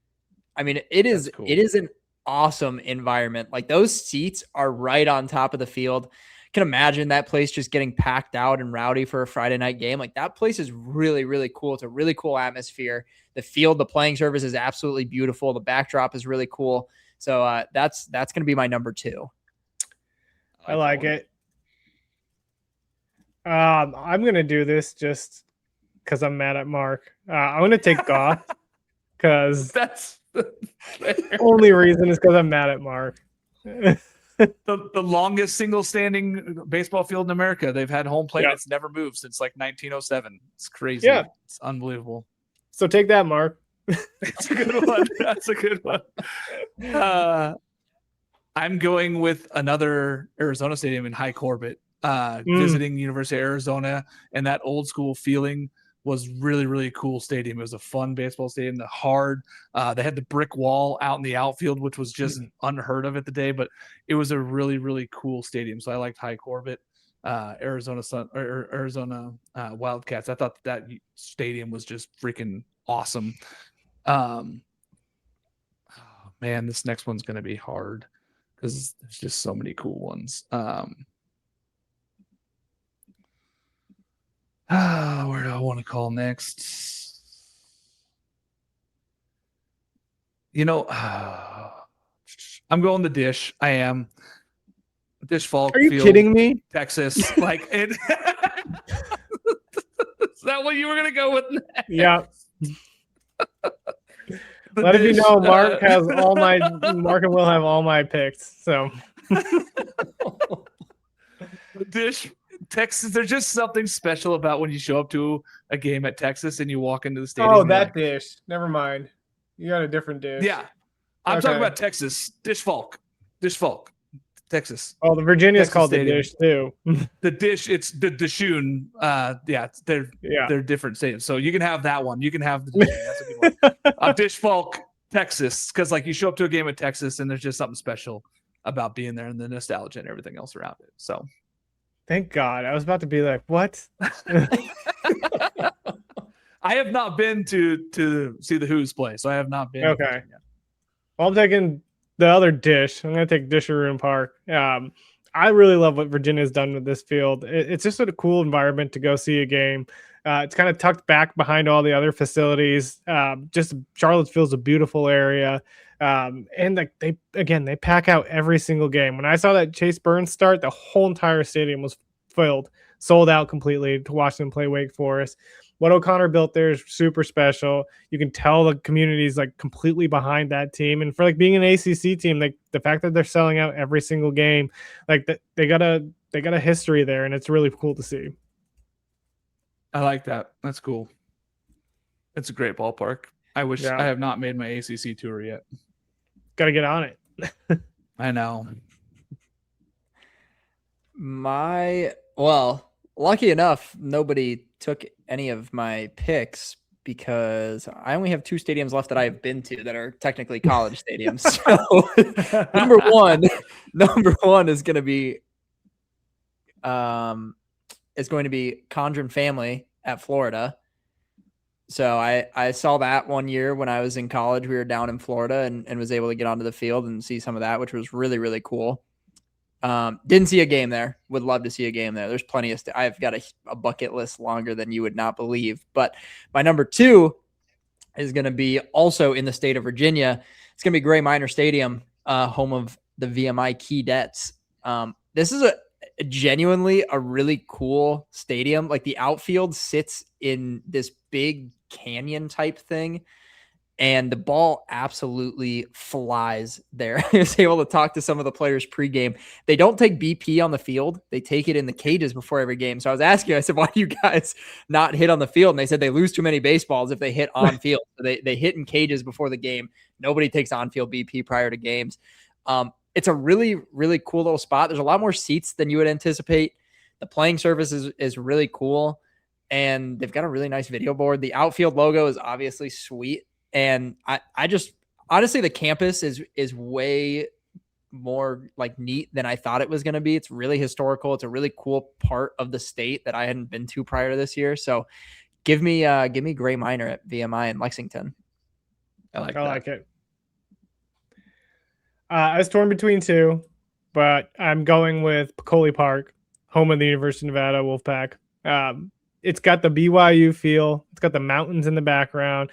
I mean, it is an awesome environment. Like, those seats are right on top of the field. Can imagine that place just getting packed out and rowdy for a Friday night game. Like, that place is really, really cool. It's a really cool atmosphere. The field, the playing surface is absolutely beautiful. The backdrop is really cool. So that's going to be my number 2. I like it. I'm going to do this just because I'm mad at Mark. I'm going to take Goff because that's the only reason is because I'm mad at Mark. The longest single standing baseball field in America. They've had home plate. It's never moved since like 1907. It's crazy. Yeah. It's unbelievable. So take that, Mark. That's a good one. That's a good one. I'm going with another Arizona stadium in High Corbett. Visiting University of Arizona, and that old school feeling was really, really cool stadium. It was a fun baseball stadium. They had the brick wall out in the outfield, which was just unheard of at the day, but it was a really, really cool stadium. So I liked High Corbett, Arizona Wildcats. I thought that stadium was just freaking awesome. Man, this next one's going to be hard because there's just so many cool ones. Where do I want to call next? I'm going the Dish. I am. Dish Falk. Are you kidding me? Texas. Like it. Is that what you were gonna go with next? Yeah. Let it be known, Mark and Will have all my picks. So the Dish. Texas, there's just something special about when you show up to a game at Texas and you walk into the stadium. Oh, that Dish. Never mind. You got a different Dish. Yeah. I'm talking about Texas. Dish Falk, Texas. Oh, the Virginia's Texas called stadium. the Dish too. The Dish, it's the Dishoon. They're different stadiums. So you can have that one. You can have the Dishoon. That's a good one. Dish Falk, Texas, because like you show up to a game at Texas and there's just something special about being there and the nostalgia and everything else around it. So thank God. I was about to be like, what? I have not been to see the Who's play, so I have not been. Okay. Well, I'm taking the other Dish. I'm going to take Disharoon Park. I really love what Virginia's done with this field. It's just a cool environment to go see a game. It's kind of tucked back behind all the other facilities. Just Charlottesville's a beautiful area. And like they pack out every single game. When I saw that Chase Burns start, the whole entire stadium was filled, sold out completely to watch them play Wake Forest. What O'Connor built there is super special. You can tell the community is like completely behind that team. And for like being an ACC team, like the fact that they're selling out every single game, like they got a history there, and it's really cool to see. I like that. That's cool. It's a great ballpark. I wish I have not made my ACC tour yet. Got to get on it. I know. Lucky enough, nobody took any of my picks because I only have 2 stadiums left that I have been to that are technically college stadiums. So number one is going to be Condren Family at Florida. So I saw that one year when I was in college. We were down in Florida and was able to get onto the field and see some of that, which was really, really cool. Didn't see a game there. Would love to see a game there. There's plenty of I've got a bucket list longer than you would not believe. But my number 2 is going to be also in the state of Virginia. It's going to be Gray Minor Stadium, home of the VMI Keydets. This is genuinely a really cool stadium. Like the outfield sits in this big canyon type thing, and the ball absolutely flies there. I was able to talk to some of the players pregame. They don't take BP on the field. They take it in the cages before every game. So I was asking, I said, why do you guys not hit on the field? And they said they lose too many baseballs if they hit on field. So they hit in cages before the game. Nobody takes on-field BP prior to games. It's a really, really cool little spot. There's a lot more seats than you would anticipate. The playing surface is really cool. And they've got a really nice video board. The outfield logo is obviously sweet. And I just honestly, the campus is way more like neat than I thought it was going to be. It's really historical. It's a really cool part of the state that I hadn't been to prior to this year. So give me Gray Minor at VMI in Lexington. I like it. I was torn between two, but I'm going with Peccole Park, home of the University of Nevada Wolfpack. It's got the BYU feel. It's got the mountains in the background.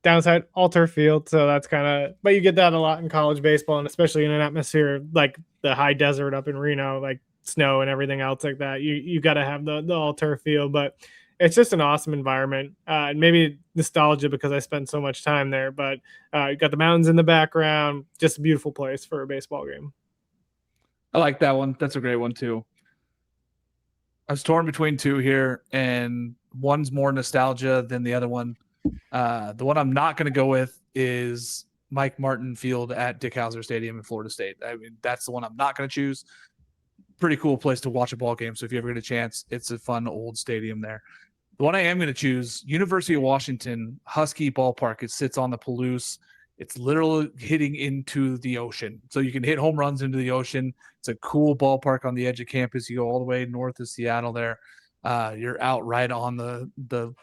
Downside, all turf field, so that's kind of, but you get that a lot in college baseball, and especially in an atmosphere like the high desert up in Reno, like snow and everything else like that. You got to have the all turf field, but it's just an awesome environment. And maybe nostalgia because I spent so much time there, but you got the mountains in the background, just a beautiful place for a baseball game. I like that one. That's a great one too. I was torn between two here, and one's more nostalgia than the other one. The one I'm not going to go with is Mike Martin Field at Dick Howser Stadium in Florida State. I mean, that's the one I'm not going to choose. Pretty cool place to watch a ball game. So if you ever get a chance, it's a fun old stadium there. The one I am going to choose, University of Washington Husky Ballpark. It sits on the Palouse. It's literally hitting into the ocean. So you can hit home runs into the ocean. It's a cool ballpark on the edge of campus. You go all the way north of Seattle there. You're out right on the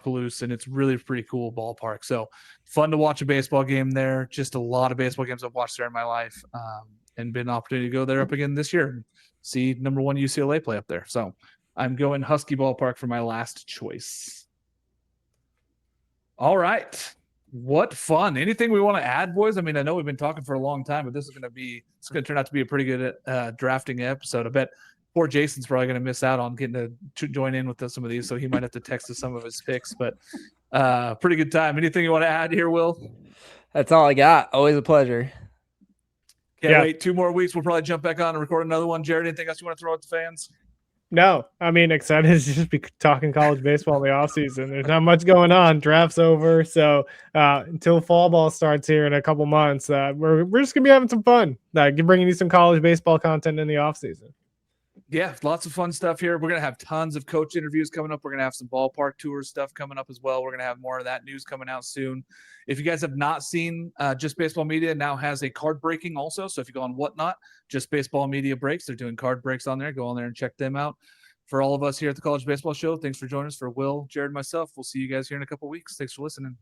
Palouse, and it's really pretty cool ballpark. So fun to watch a baseball game there. Just a lot of baseball games I've watched there in my life, and been an opportunity to go there up again this year and see number 1 UCLA play up there. So I'm going Husky Ballpark for my last choice. All right. What fun. Anything we want to add, boys? I mean, I know we've been talking for a long time, but it's going to turn out to be a pretty good drafting episode. I bet poor Jason's probably going to miss out on getting to join in with some of these, so he might have to text us some of his picks, but pretty good time. Anything you want to add here, Will? That's all I got. Always a pleasure. Can't wait 2 more weeks. We'll probably jump back on and record another one. Jared, anything else you want to throw at the fans? No, I mean, excited to just be talking college baseball in the offseason. There's not much going on. Draft's over. So until fall ball starts here in a couple months, we're just going to be having some fun. Bringing you some college baseball content in the offseason. Yeah, lots of fun stuff here. We're going to have tons of coach interviews coming up. We're going to have some ballpark tour stuff coming up as well. We're going to have more of that news coming out soon. If you guys have not seen, Just Baseball Media now has a card breaking also. So if you go on Whatnot, Just Baseball Media breaks. They're doing card breaks on there. Go on there and check them out. For all of us here at the College Baseball Show, thanks for joining us. For Will, Jared, myself, we'll see you guys here in a couple weeks. Thanks for listening.